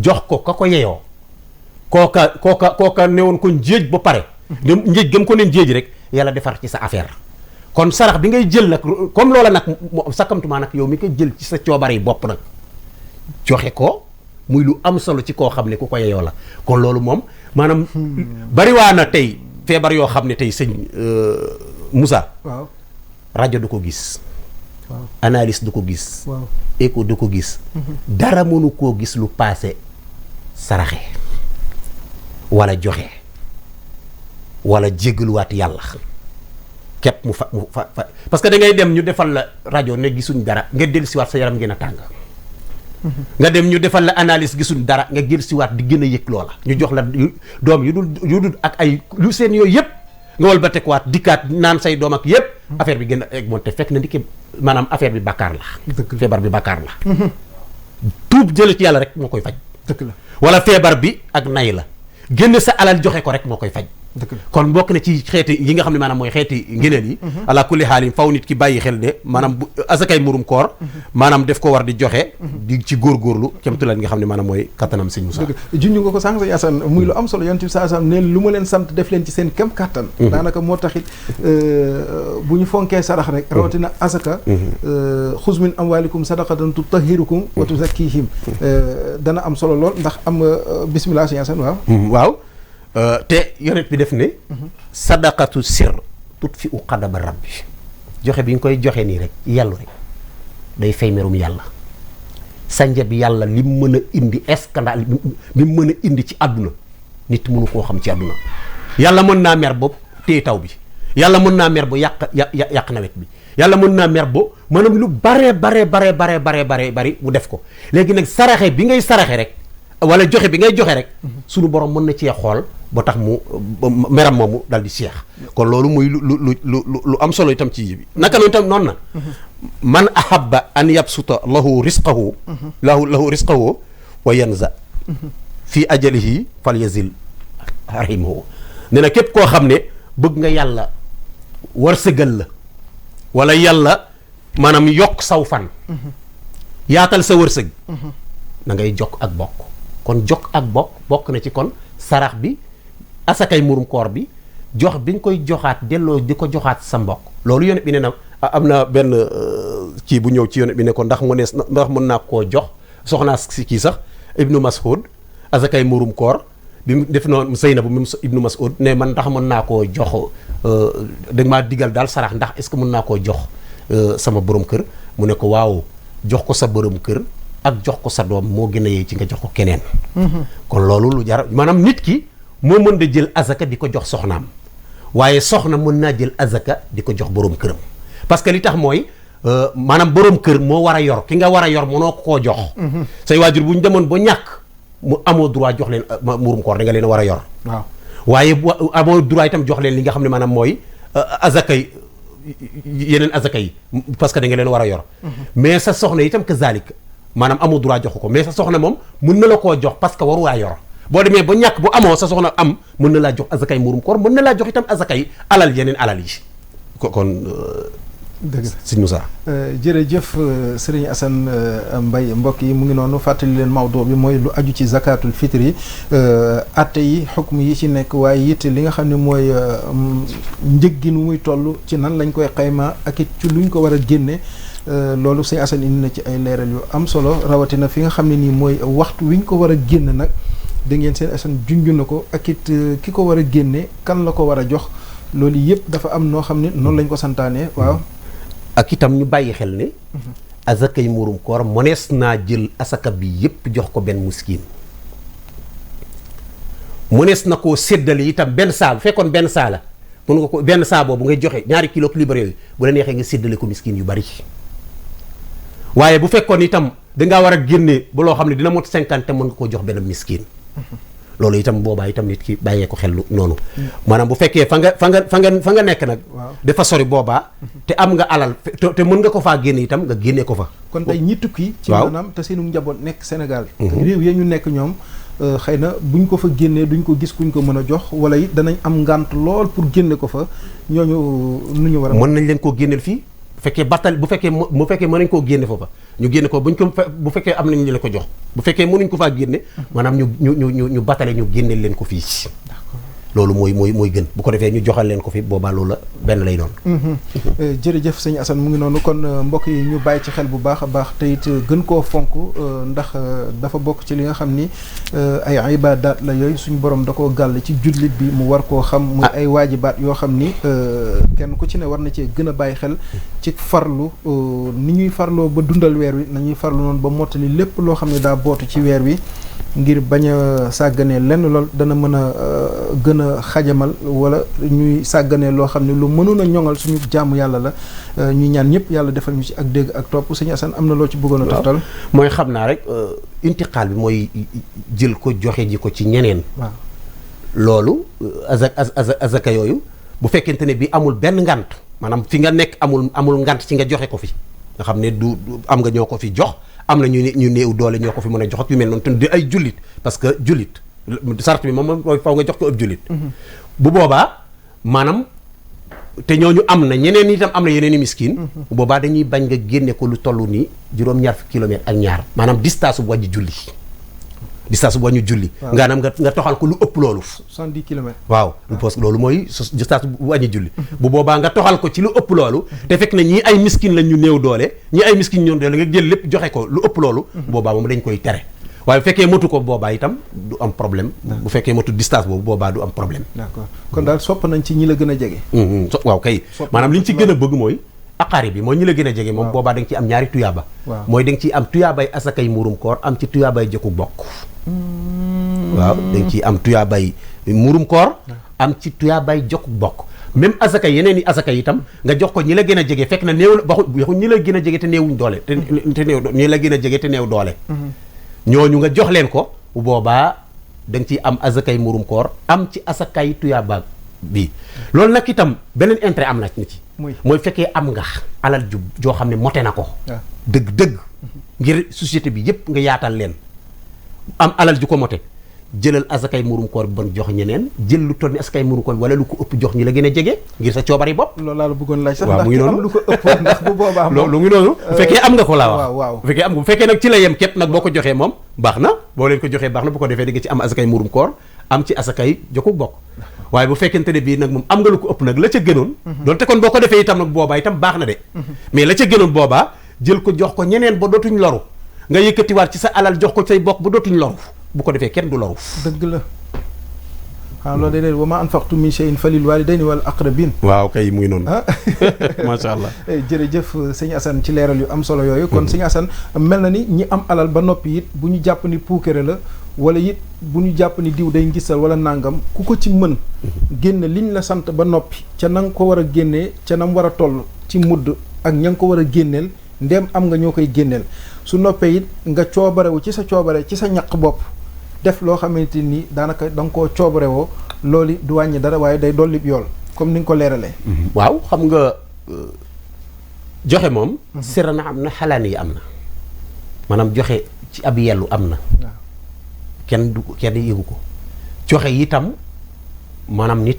jox ko ka ko yeyoo kooka newoon ko njéej ba pare njéej gëm ko ne njéej rek yàlla defar ci sa affaire kon sarax bi ngay jël nag comme loola nag sakkamtumaa nag yow mi ko jël ci sa coobare yi bopp nag joxe ko muy lu am solo ci koo xam ne ku ko yeyoo la kon loolu moom maanaam bariwaa na tey feebar yoo xam ne tey sëñ Moussa waaw rajo du ko gis waaw analyse du ko gis waaw écho du ko gis dara mënu koo gis lu paase saraxe wala joxe wala jéggaluwaat yàlla képp mu fa parce que da ngay dem ñu defal la rajo ne gisuñ dara nga dellusiwaat sa yaram ngeen a tàng nga dem ñu defal la analyse gisuñ dara nga dellusiwaat di gën a yëg loola ñu jox la doom yu dul ak ay lu seen yooyu yëpp nga wal ba tekwaat dikkaat naan say doom ak yëpp affaire bi gën a egg moom te fekk na ndiki maanaam affaire bi bàkkaar la feebar bi bàkkaar la tuub jële ci yàlla rek moo koy faj dëgg la wala feebar bi ak nay la génne sa alal joxe ko rek moo koy faj. kon bokk na ci xeeti yi nga xam ne maanaam mooy xeeti ngëneel yi ala kulli xaalin faw nit ki bàyyi xel ne maanaam bu asakay murum koor maanaam def ko war di joxe di ci góorgóorlu kemtulal nga xam ne maanaam mooy kattanam sëñ Moussa waaw te yonent bi def ne sadaqatu sir tutfi u qadaba rabbi joxe bi nga koy joxe nii rek yàllu rek day fay merum yàlla sànja bi yàlla li mu mën a indi scandale li mu mën a indi ci àdduna nit mënu koo xam ci àdduna yàlla mën naa mer ba téye taw bi yàlla mën naa mer ba yàq nawet bi yàlla mën naa mer ba maanaam lu bare bari mu def ko léegi nag saraxe bi ngay saraxe rek wala joxe bi ngay joxe rek sunu borom mën na cee xool ba tax mu meram moomu dal di seex kon loolu muy lu am solo itam ci bi naka noonu itam noonu na man ahabba an yabsuta lahu risqahu lahu risqahu wa yanza fii ajalihi falyazil rahimahu ne na képp koo xam ne bëgg nga yàlla wërsëgal la wala yàlla maanaam yokk saw fan yaatal sa wërsëg na ngay jokk ak bokk kon jokk ak bokk na ci kon sarax bi asakay murum koor bi jox bi nga koy joxaat delloo di ko joxaat sa mbokk loolu yonent bi ne na am na benn kii bu ñëw ci yonent bi ne ko ndax mën naa koo jox soxnaa si kii sax ibnu Mas'ud asakay murum koor bi mu def noonu Zeynabu mu ibnu Mas'ud ne man ndax mën naa koo jox da nga maa digal daal sarax ndax est-ce que mën naa koo jox sama borom kër mu ne ko waaw jox ko sa borom kër ak jox ko sa doom moo gën a yee ci nga jox ko keneen kon loolu lu jar maanaam nit ki moo mën da jël azaka di ko jox soxnaam waaye soxna mën naa jël azaka di ko jox borom këram parce que li tax mooy maanaam borom kër moo war a yor ki nga war a yor mënoo koo jox say waajur bu ñu demoon ba ñàkk mu amoo droit jox leen murum koor da nga leen war a yor waaw waaye amoo droit itam jox leen li nga xam ne maanaam mooy azaka yi yeneen azaka yi parce que da nga leen war a yor mais sa soxna itam kazalik maanaam amoo droit jox ko mais sa soxna moom mën na la koo jox parce que waru waa yor boo demee ba ñàkk bu amoo sa soxna am mën na laa jox azakay murum koor mën na laa jox itam azakay alal yeneen alal yi kon dëgg la sëñ Moussa jërëjëf sëriñ Assane Mbaye mbokk yi mu ngi noonu fàttali leen mawduu bi mooy lu aju ci zakatul fitri atte yi xukm yi ci nekk waaye it li nga xam ne mooy njëg gi nu muy toll ci nan lañ koy xayma ak it ci luñ ko war a génne loolu sëñ Assane indi na ci ay leeral yu am solo rawatina fi nga xam ne nii mooy waxtu wi ñu ko war a génn nag da ngeen seen Assane junj na ko ak it ki ko war a génne kan la ko war a jox loolu yëpp dafa am noo xam ne noonu lañ ko santaane waaw ak itam ñu bàyyi xel ne azakay murum koor mënees naa jël asaka bi yëpp jox ko benn miskin mënees na koo séddale itam benn saa bu fekkoon benn saa la mën nga ko benn saa boobu ngay joxe ñaari kilo libre yooyu bu la neexee nga séddale ko miskin yu bari waaye bu fekkoon itam dangaa war a génne ba loo xam ne dina mot 50 mën nga koo jox benn miskin loolu itam boobaa itam nit ki bàyyee ko xel noonu maanaam bu fekkee fa nga nekk nag dafa sori boobaa te am nga alal te mën nga ko faa génne itam nga génnee ko fa kon tey ñi tukki ci maanaam te seenu njaboot nekk Sénégal réew ya ñu nekk ñoom xëy na buñ ko fa génnee duñ ko gis kuñ ko mën a jox wala it danañ am ngànt lool pour génne ko fa ñooñu nu ñu war a mën nañ leen koo génneel fii bu fekkee battal bu fekkee mën nañ koo génne foofa ñu génne ko buñ ko bu fekkee am nañ leen ko jox bu fekkee mënuñ ko faa génne maanaam ñu battale ñu génneel leen ko fii loolu mooy gën bu ko defee ñu joxal leen ko fi boobaa loolu la benn lay doon jërëjëf sëñ Assane mu ngi noonu kon mbokk yi ñu bàyyi ci xel bu baax a baax te it gën koo fonk ndax dafa bokk ci li nga xam ni ay ibaadaat la yooyu suñu borom da koo gàll ci jullit bi mu war koo xam muy ay waajibaat yoo xam ni kenn ku ci ne war na cee gën a bàyyi xel ci farlu ni ñuy farloo ba dundal weer wi nañuy farlu noonu ba mottali lépp loo xam ne daa bootu ci weer wi ngir bañ a sàgganee lenn lool dana mën a gën a xajamal wala ñuy sàgganee loo xam ne lu mënoon a ñoŋal suñu jaamu yàlla la ñuy ñaan ñëpp yàlla defal ñu ci ak dégg ak topp sëñ Assane am na loo ci bëggoon a toftal mooy xam naa rek intiqaal bi mooy jël ko joxe ji ko ci ñeneen waaw loolu azaka yooyu bu fekkente ne bi amul benn ngant maanaam fi nga nekk amul ngant ci nga joxe ko fi nga xam ne du am nga ñoo ko fi jox am na ñu néew doole ñoo ko fi mën a jox ak yu mel noonu te di ay jullit parce que jullit sart bi moom mooy faw nga jox ko ëpp jullit bu boobaa maanaam te ñooñu am na ñeneen itam am na yeneen i miskin bu boobaa dañuy bañ nga génne ko lu toll nii juróom-ñaar fukki kilomètres ak ñaar maanaam distance bu wàññi julli nga toxal ko lu ëpp loolu 70 kilomètres waaw parce que loolu mooy distance bu wàññi julli bu boobaa nga toxal ko ci lu ëpp loolu te fekk na ñii ay miskin lañ ñu néew doole ñii ay miskin ñoom doole nga jël lépp joxe ko lu ëpp loolu bu boobaa moom dañ koy tere waaye bu fekkee motu ko boobaa itam du am problème bu fekkee motu distance boobu boobaa du am problème d'accord kon daal sopp nañ ci ñi la gën a jege waaw kay maanaam li ñu ci gën a bëgg mooy aqaari bi mooy ñi la gën a jege moom boobaa da nga ci am ñaari tuyaaba mooy da nga ciy am tuyaabay asakay muurum koor am ci tuyaabay jokku bokk waaw da nga ciy am tuyaabay muurum koor am ci tuyaabay jokku bokk même asaka yeneen i asaka itam nga jox ko ñi la gën a jege fekk na néew waxu ñi la gën a jege te néewuñ doole te néew ñi la gën a jege te néew doole ñooñu nga jox leen ko bu boobaa da nga ciy am asakay muurum koor am ci asakay tuyaaba bi loolu nag itam beneen intérêt am na ci mooy fekkee am nga alal ju joo xam ne mote na ko dëgg ngir société bi yëpp nga yaatal leen am alal ju ko mote jëlal asakay muurum koor bi bon jox ñeneen jël lu toll ni asakay muurum koor bi wala lu ko ëpp jox ñi la gën a jege ngir sa coobari bopp loolu laa la bëggoon laaj sax waaw mu ngi noonu lu ko ëpp ndax bu boobaa lu ngi noonu bu fekkee am nga ko laa wax waaw bu fekkee am nga bu fekkee nag ci la yem képp nag boo ko joxee moom baax na boo leen ko joxee baax na bu ko defee di nga ci am asakay muurum koor am ci asakay jokku bokk waaye bu fekkente ne bii nag moom am nga lu ko ëpp nag la ca gënoon doonte kon boo ko defee itam nag boobaa itam baax na de mais la ca gënoon boobaa jël ko jox ko ñeneen ba dootuñ loru nga yëkkatiwaat ci sa alal jox ko say bokk ba dootuñ loru bu ko defee kenn du loru dëgg la waaw loolu day wa ma anfaqtu min shay'in falil walidayni wal aqrabin waaw kay muy noonu macha allah jërëjëf sëñ Assane ci leeral yu am solo yooyu kon sëñ Assane mel na ni ñi am alal ba noppi it bu ñu jàpp ni puukere la wala it bu ñu jàpp ni diw day ngisal wala nangam ku ko ci mën génne liñ la sant ba noppi ca na nga ko war a génnee ca nam war a toll ci mudd ak ña nga ko war a génneel ndéem am nga ñoo koy génneel su noppee it nga coobarewu ci sa coobare ci sa ñaq bopp def loo xamante ni daanaka da nga koo coobarewoo loolu du wàññi dara waaye day dolli yool comme ni nga ko leeralee waaw xam nga joxe moom sira na am na xalaan yi am na maanaam joxe ci ab yellu am na kenn yëgu ko joxe itam maanaam nit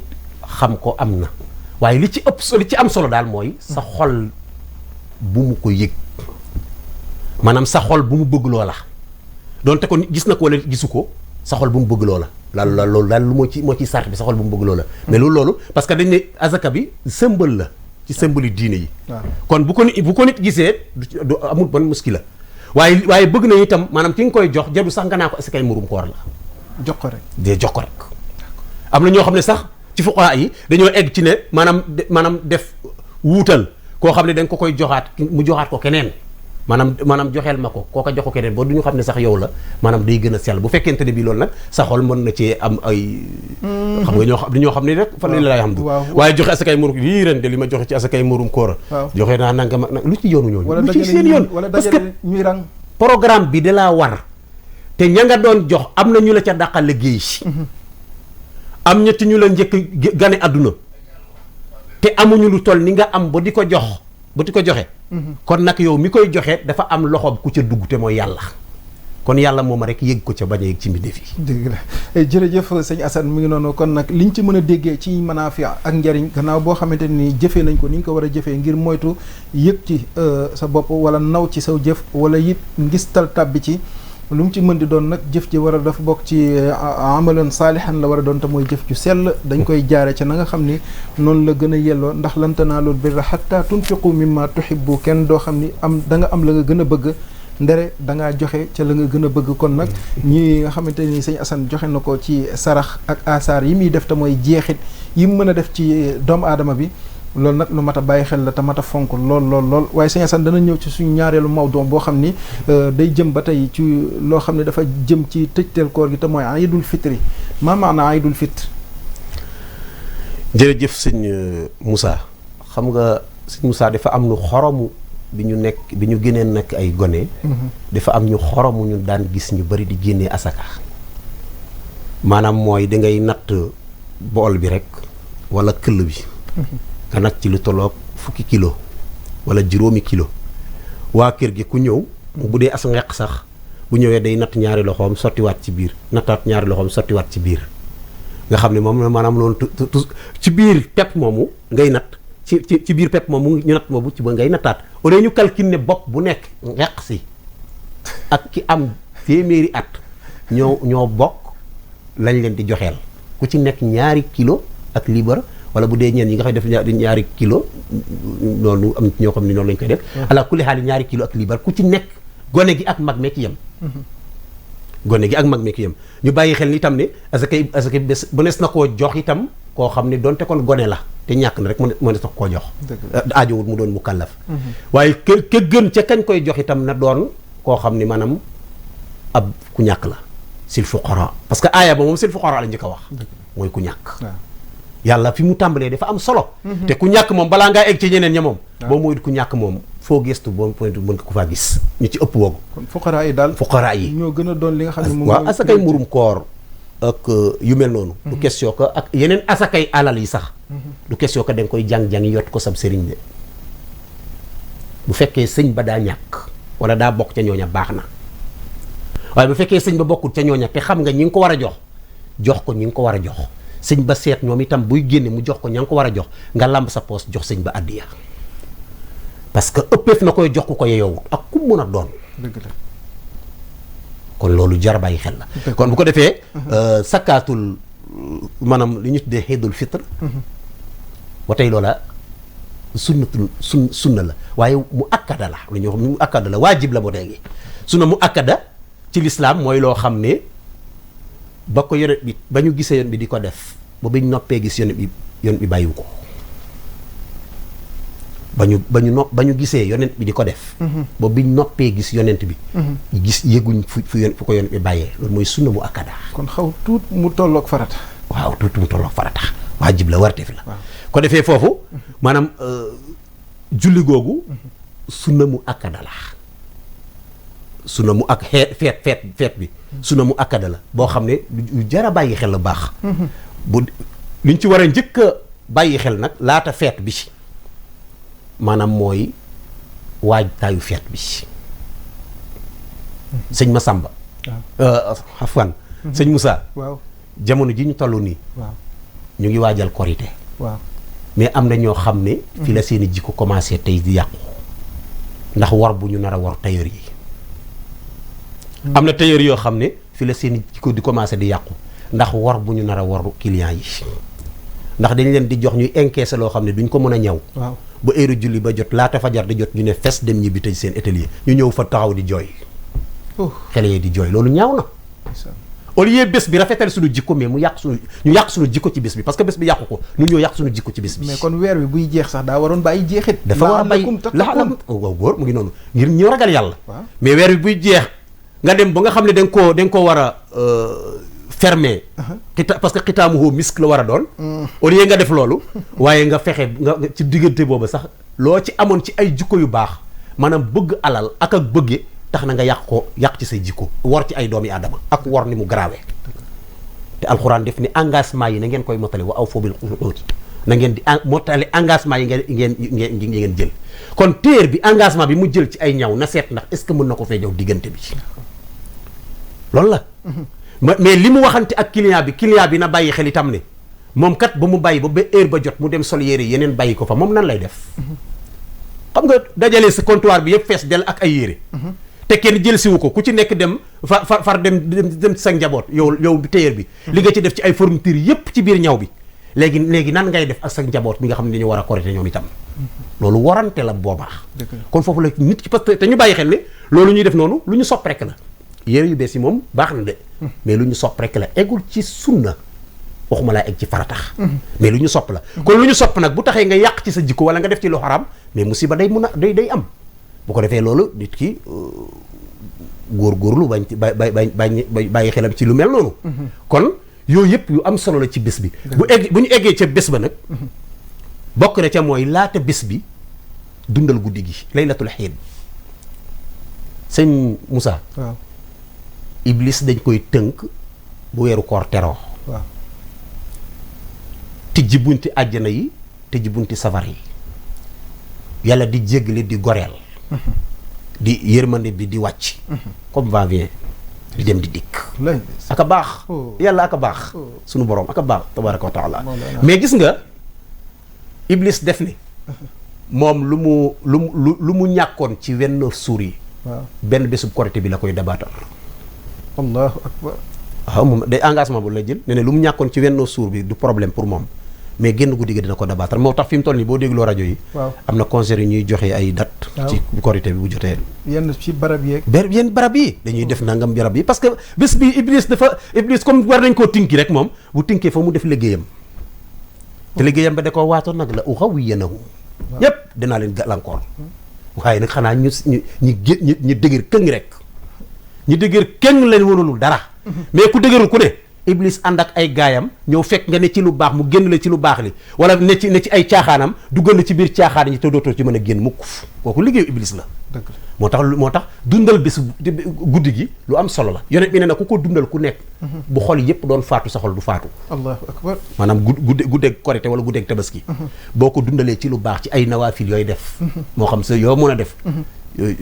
xam ko am na waaye li ci am solo daal mooy sa xol bu mu ko yëg maanaam sa xol bu mu bëgg loola doonte ko gis na ko wala gisu ko sa xol bu mu bëgg loola loolu daal lu moo ci sart bi sa xol bu mu bëgg loola mais loolu parce que dañ ne azaka bi symbole la ci symbole yi diine yi kon bu ko nit gisee du amul ban muskila waaye bëgg na itam maanaam ki nga koy jox jadu sax nga naa ko asakay muurum koor la jox ko rek am na ñoo xam ne sax ci fuqaha yi dañoo egg ci ne maanaam def wuutal koo xam ne da nga ko koy joxaat mu joxaat ko keneen maanaam joxeel ma ko kooka jox ko keneen boo du ñu xam ne sax yow la maanaam day gën a sell bu fekkente ne bii loolu nag sa xol mën na cee am ay xam nga ñoo xam ne rek fan la lay xam du waaye joxe asakay muurum yii ren de li ma joxe ci asakay muurum koor joxe naa nanga ma lu ci yoonu ñooñu lu ci seen yoon parce que ñuy rang programme bi da laa war te ña nga doon jox am na ñu la ca dàqal liggéey si am ñetti ñu la njëkk gane àdduna te amuñu lu toll ni nga am ba di ko joxe kon nag yow mi koy joxe dafa am loxoom ku ca dugg te mooy yàlla kon yàlla moom rek yëg ko ca bañ a yëg ci mbindeef yi dëgg la jërëjëf sëñ Assane mu ngi noonu kon nag liñ ci mën a déggee ci manaafi ak njariñ gannaaw boo xamante ni jëfee nañ ko ni ñu ko war a jëfee ngir moytu yëg ci sa bopp wala naw ci sa jëf wala it ngistal tàbbi ci lu mu ci mën di doon nag jëf ji war a dafa bokk ci amalan saalihan la war a doon te mooy jëf ju sell dañ koy jaare ca na nga xam ni noonu la gën a yelloo ndax lan tanaalul birra hatta tunfiqu mimma tuhibbu kenn doo xam ni da nga am la nga gën a bëgg ndere dangaa joxe ca la nga gën a bëgg kon nag ñi nga xamante ni sëñ Assane joxe na ko ci sarax ak asaar yi muy def te mooy jeexit yi mu mën a def ci doomu aadama bi loolu nag lu mat a bàyyi xel la te mat a fonk lool waaye sëñ Assane dana ñëw ci suñu ñaareelu mawdu boo xam ni day jëm ba tey ci loo xam ne dafa jëm ci tëjteel koor gi te mooy aydul fitri maa maana aydul fitr. jërëjëf sëñ Moussa xam nga sëñ Moussa dafa am lu xoromu bi ñu génnee nekk ay gone dafa am ñu xoromu ñu daan gis ñu bari di génnee asaka maanaam mooy dangay natt bool bi rek wala këll bi nga nag ci lu tolloog 10 kilo wala juróomi kilo waa kër gi ku ñëw bu dee as ngeq sax bu ñëwee day natt ñaari loxoom sottiwaat ci biir nattaat ñaari loxoom sottiwaat ci biir nga xam ne moom maanaam loolu ci biir pepp moomu ngay natt ci biir pepp moomu ñu natt moomu ci ba ngay nattaat au lieu ñu calcule ne bopp bu nekk ngeq si ak ki am téeméeri at ñoo bokk lañ leen di joxeel ku ci nekk ñaari kilo ak liibar wala bu dee ñeen yi nga xam ne def ñaari kilo loolu am ñoo xam ne noonu lañ koy def ala kulli xaal ñaari kilo ak liibar ku ci nekk gone gi ak mag mee ci yem gone gi ak mag mee ci yem ñu bàyyi xel ni itam ne asakay bés bu nees na koo jox itam koo xam ne donte kon gone la te ñàkk na rek mu nees na koo jox aajowut mu doon mu kàllaf waaye ke gën ca kañ koy jox itam na doon koo xam ne maanaam ab ku ñàkk la sil fuqara parce que aaya ba moom sil fuqara la njëkk a wax mooy ku ñàkk yàlla fi mu tàmbalee dafa am solo te ku ñàkk moom balaa ngaa egg ci ñeneen ña moom boo mooy ku ñàkk moom foo gestu boo point mën nga ko faa gis ñu ci ëpp woogu kon fuqara yi daal fuqara yi ñoo gën a doon li nga xam ne moom waaw asakay murum koor ak yu mel noonu du question que ak yeneen asakay alal yi sax du question que da nga koy jàng-jàng yott ko sab sëriñ de bu fekkee sëñ ba daa ñàkk wala daa bokk ca ñooña baax na waaye bu fekkee sëñ ba bokkul ca ñooña te xam nga ñi nga ko war a jox ko ñi nga ko war a jox sëñ ba seet ñoom itam buy génne mu jox ko ña nga ko war a jox nga làmb sa poos jox sëñ ba addiya parce que ëppeef na koy jox ku ko yeyoowut ak ku mën a doon dëgg la kon loolu jar bàyyi xel la kon bu ko defee sakkaatul maanaam li ñu tuddee xeedul fitre ba tey loola sunna la waaye mu akkada la lu ñuy wax mu akkada la waajib la ba léegi sunna mu akkada ci lislaam mooy loo xam ne ba ko yonent bi ba ñu gisee yoon bi di ko def ba biñ noppee gis yoon bi bàyyiwu ko ba ñu gisee yonent bi di ko def ba biñ noppee gis yonent bi gis yëguñ fu ko yonent bi bàyyee loolu mooy sunna mu akkada kon xaw tuut mu tolloog farata waaw tuut mu tolloog farata waajib la warteef la ko defee foofu maanaam julli googu sunna mu akkada la sunna mu ak feet bi sunna mu akkada la boo xam ne lu jar a bàyyi xel la baax bu liñ ci war a njëkk a bàyyi xel nag laata feet bi maanaam mooy waajtaayu feet bi sëñ Masamba xafwan sëñ Moussa waaw jamono ji ñu toll nii waaw ñu ngi waajal korité waaw mais am na ñoo xam ne fi la seen i jikko commencé tey di yàqu ndax war bu ñu nar a war tailleur yi am na tailleur yoo xam ne fi la seen i jikko di commencé di yàqu ndax war bu ñu nar a war client yi ndax dañ leen di jox ñuy encaissé loo xam ne duñ ko mën a ñaw waaw ba heure julli ba jot laata fajar di jot ñu ne fes dem ñibbi tëj seen atelier ñu ñëw fa taxaw di jooy xale yi di jooy loolu ñaaw na au lieu bés bi rafetal suñu jikko mais ñu yàq suñu jikko ci bés bi parce que bés bi yàqu ko ñu ñoo yàq suñu jikko ci bés bi mais kon weer wi buy jeex sax daa waroon bàyyi jeexit dafa war a bàyyi waaw góor mu ngi noonu ngir ñu ragal yàlla mais weer wi buy jeex nga dem ba nga xam ne da nga koo war a fermé parce que xitaamuhu misk la war a doon au lieu nga def loolu waaye nga fexe nga ci diggante boobu sax loo ci amoon ci ay jikko yu baax maanaam bëgg alal ak bëgge tax na nga yàq ci say jikko war ci ay doomi aadama ak war ni mu garaawee te alxuraan def ni engagement yi na ngeen koy mottali wa awfu bil uqud na ngeen di mottali engagement yi ngeen jël kon téer bi engagement bi mu jël ci ay ñaw na seet ndax est-ce que mën na ko fee jaw diggante bi loolu la mais li mu waxante ak client bi na bàyyi xel itam ne moom kat ba mu bàyyi ba heure ba jot mu dem sol yére yeneen bàyyi ko fa moom nan lay def xam nga dajale sa comptoir bi yëpp fees del ak ay yére te kenn jël siwu ko ku ci nekk dem far dem sa njaboot yow tailleur bi li nga ci def ci ay fourniture yëpp ci biir ñaw bi léegi nan ngay def ak sa njaboot bi nga xam ne dañu war a korité ñoom itam loolu warante la boobaa kon foofu la nit ki parce que te ñu bàyyi xel ne loolu ñuy def noonu lu ñu sopp rek la yére yu bees yi moom baax na de mais lu ñu sopp rek la eggul ci sunna waxuma laa egg ci faratax mais lu ñu sopp la kon lu ñu sopp nag bu taxee nga yàq ci sa jikko wala nga def ci lu xaram mais musiba day mun a day am bu ko defee loolu nit ki góorgóorlu bàyyi xelam ci lu mel noonu kon yooyu yëpp yu am solo la ci bés bi bu ñu eggee ca bés ba nag bokk na ca mooy laata bés bi dundal guddi gi laylatul xiid sëñ Moussa waaw Iblis dañ koy tënk bu weeru koor teroo waaw tijji bunti àjjana yi tijji bunti safar yi yàlla di jéggale di goreel di yërmande bi di wàcc comme va vient di dem di dikk aka baax yàlla aka baax sunu borom aka baax tabaraka wa taala mais gis nga Iblis def ni moom lu mu ñàkkoon ci 29 jours yi benn bésub korité bi la koy dabaatal allahu akbar waaw moom day engagement bu lay jël ne lu mu ñàkkoon ci 29 jours bi du problème pour moom mais génn guddi gi dina ko dabaatal moo tax fi mu toll nii boo dégloo rajo yi am na concert yi ñuy joxe ay date ci korité bi bu jotee yenn ci barab yeeg yenn barab yi dañuy def nangam barab yi parce que bés bi Iblis comme war nañ koo tinki rek moom bu tinkee fa mu def liggéeyam te liggéeyam ba da koo waatoon nag la uxawiyannahum ñëpp dinaa leen gàllankoor waaye nag xanaa ñu dëgër këng rek ñu dëgër këng leen wonulul dara mais ku dëgërul ku ne Iblis ànd ak ay gaayam ñëw fekk nga ne ci lu baax mu génn la ci lu baax li wala ne ci ay caaxaanam duggal la ci biir caaxaan yi te dootoo ci mën a génn mukk kooku liggéeyu Iblis la moo tax dundal bés guddi gi lu am solo la yonent bi ne na ku ko dundal ku nekk bu xol yépp doon faatu sa xol du faatu allahu akbar maanaam guddeeg korité wala guddeeg tabaski boo ko dundalee ci lu baax ci ay nawaafil yooyu def moo xam sa yoo mën a def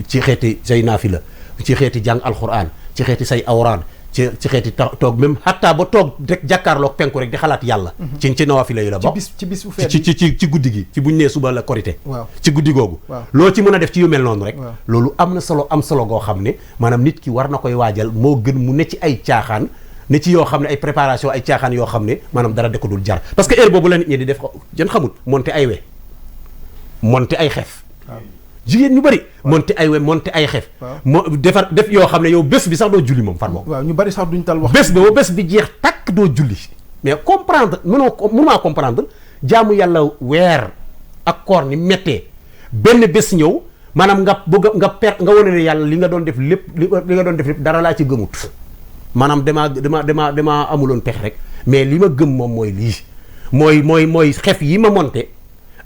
ci xeeti say naafila ci xeeti jàng alxuraan ci xeeti say awraan ci xeeti toog même xataa ba toog rek jàkkaarloog penku rek di xalaat yàlla ci nawaafila yi la bokk ci bis bu feet ci guddi gi ci buñ nee suba la korité waaw ci guddi googu loo ci mën a def ci yu mel noonu rek loolu am solo goo xam ne maanaam nit ki war na koy waajal moo gën mu ne ci ay caaxaan ne ci yoo xam ne ay préparation ay caaxaan yoo xam ne maanaam dara de ko dul jar parce que heure boobu la nit ñi di def jën xamul monter ay we monter ay xef jigéen ñu bëri monter ay we monter ay xef def yoo xam ne yow bés bi sax doo julli moom far moom waaw ñu bëri sax duñ tal wax bés bi jeex takk doo julli mais mënumaa comprendre jaamu yàlla weer ak koor ni méttee benn bés ñëw maanaam nga bëgg nga wane ne yàlla li nga doon def lépp li nga doon def lépp dara laa ci gëmut maanaam damaa amuloon pexe rek mais li ma gëm moom mooy lii mooy xef yi ma monté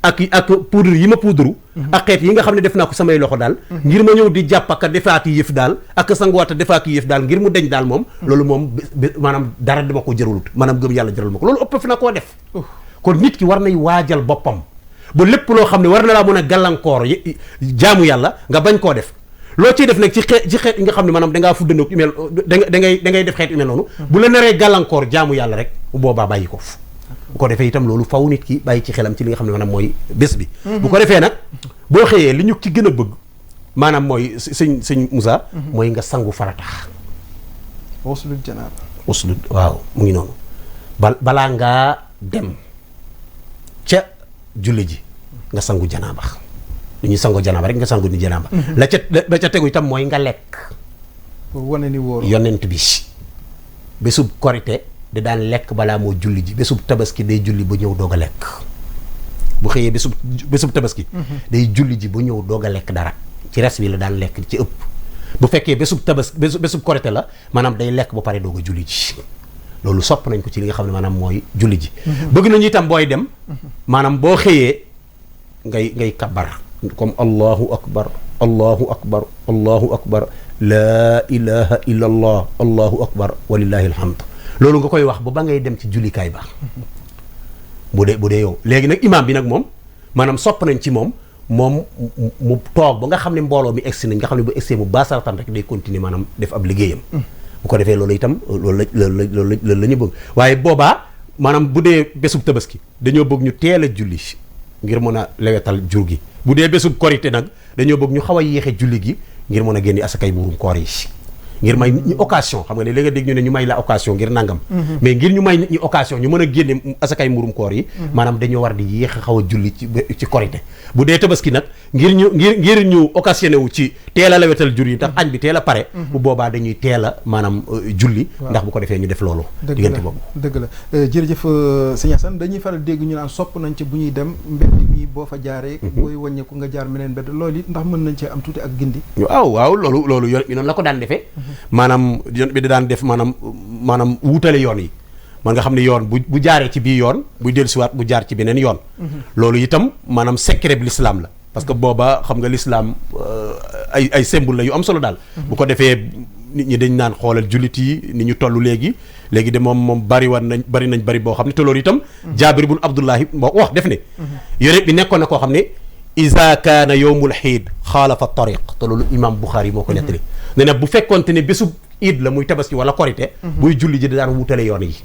ak poudre yi ma poudre ak xeet yi nga xam ne def naa ko samay loxo daal ngir ma ñëw di jàpp ak defaati yëf daal ak sanguwaat defaati yëf daal ngir mu deñ daal moom loolu moom maanaam dara dama ko jëralut maanaam gëm yàlla jëral ma ko loolu ëpp fi na koo def kon nit ki war nay waajal boppam ba lépp loo xam ne war na laa mën a gàllankoor jaamu yàlla nga bañ koo def loo ciy def nag ci xeet yi nga xam ne maanaam dangaa fuddandoog yu mel da ngay def xeet yu mel noonu bu la naree gàllankoor jaamu yàlla rek bu boobaa bàyyi ko bu ko defee itam loolu faw nit ki bàyyi ci xelam ci li nga xam ne maanaam mooy bés bi bu ko defee nag boo xëyee li ñu ci gën a bëgg maanaam mooy sëñ Moussa mooy nga sangu faratax waslul janaaba waaw mu ngi noonu balaa ngaa dem ca julli ji nga sangu janaaba lu ñuy sango janaaba rek nga sangu ni janaaba la ca tegu itam mooy nga lekk wane ni wóor yonent bi bésub korité da daan lekk balaa moo julli ji bésub tabaski day julli ba ñëw doog a lekk bu xëyee bésub tabaski day julli ji ba ñëw doog a lekk dara ci res bi la daan lekk ci ëpp bu fekkee bésub korité la maanaam day lekk ba pare doog a julli ji loolu sopp nañ ko ci li nga xam ne maanaam mooy julli ji bëgg nañu itam booy dem maanaam boo xëyee ngay kabar comme allahu akbar allahu akbar allahu akbar laa ilaha illa allah allahu akbar walillahi alhamd loolu nga koy wax ba ngay dem ci jullikaay ba bu dee yow léegi nag imaam bi nag moom maanaam sopp nañ ci moom mu toog ba nga xam ne mbooloo mi egsi nañ nga xam ne bu egsee mu baasaratan rek day continuer maanaam def ab liggéeyam bu ko defee loolu itam loolu la ñu bëgg waaye boobaa maanaam bu dee bésub tabaski dañoo bëgg ñu teel a julli ngir mën a lewetal jur gi bu dee bésub korité nag dañoo bëgg ñu xaw a yéexe julli gi ngir mën a génne asakay buurum koor yi ngir may nit ñi occasion xam nga ne léegi nga dégg ñu ne ñu may la occasion ngir nangam mais ngir ñu may nit ñi occasion ñu mën a génne asakay murum koor yi maanaam dañoo war di yéex a xaw a julli ci korité bu dee tabaski nag ngir ñu occasionné wu ci teel a lawetal jur yi ndax añ bi teel a pare bu boobaa dañuy teel a maanaam julli ndax bu ko defee ñu def loolu diggante boobu dëgg la jërëjëf sëñ Assane dañuy faral dégg ñu naan sopp nañ ci bu ñuy dem mbedd mi boo fa jaaree booy wàññeeku nga jaar meneen mbedd loolu it ndax mën nañ cee am tuuti ak gindi waaw loolu yoon bi noonu la ko daan defee maanaam yoon bi da daan def maanaam wutale yoon yi man nga xam ne yoon bu jaaree ci bii yoon bu dellusiwaat bu jaar ci beneen yoon loolu itam maanaam secret bi l'islam la parce que booba xam nga l'islam ay symbole la yu am solo daal bu ko defee nit ñi dañ naan xoolal jullit yi ni ñu toll léegi de moom bari nañ boo xam ne te loolu itam Jaabir bun Abdullahi moo wax def ne yonent bi nekkoon na koo xam ne iza kaana yawmul xiid xaalafa tariq te loolu imam Bukhari moo ko nettali ne na bu fekkoonte ne bésu iid la muy tabaski wala korite buy julli ji daan wutale yoon yi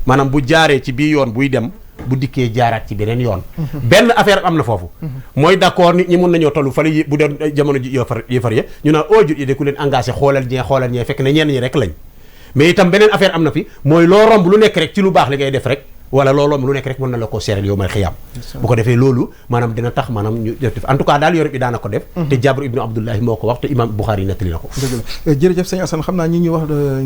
maanaam bu jaaree ci bii yoon buy dem bu dikkee jaaraat ci beneen yoon benn affaire am na foofu mooy d'accord nit ñi mun nañoo toll fale bu doon jamono ji yëfar ya ñu naan jut yi de ku leen engagé xoolal ñee fekk ne ñenn ñi rek lañ mais itam beneen affaire am na fi mooy loo romb lu nekk rek ci lu baax li ngay def rek wala looloo lu nekk rek mën na la ko seeral yow may xiyaam bu ko defee loolu maanaam dina tax maanaam ñu def en tout cas daal yore bi daana ko def te Jabir ibnu Abdullahi moo ko wax te imam Bukhari nettali na ko dëgg la jërëjëf sëñ Assane xam naa ñi ñuy wax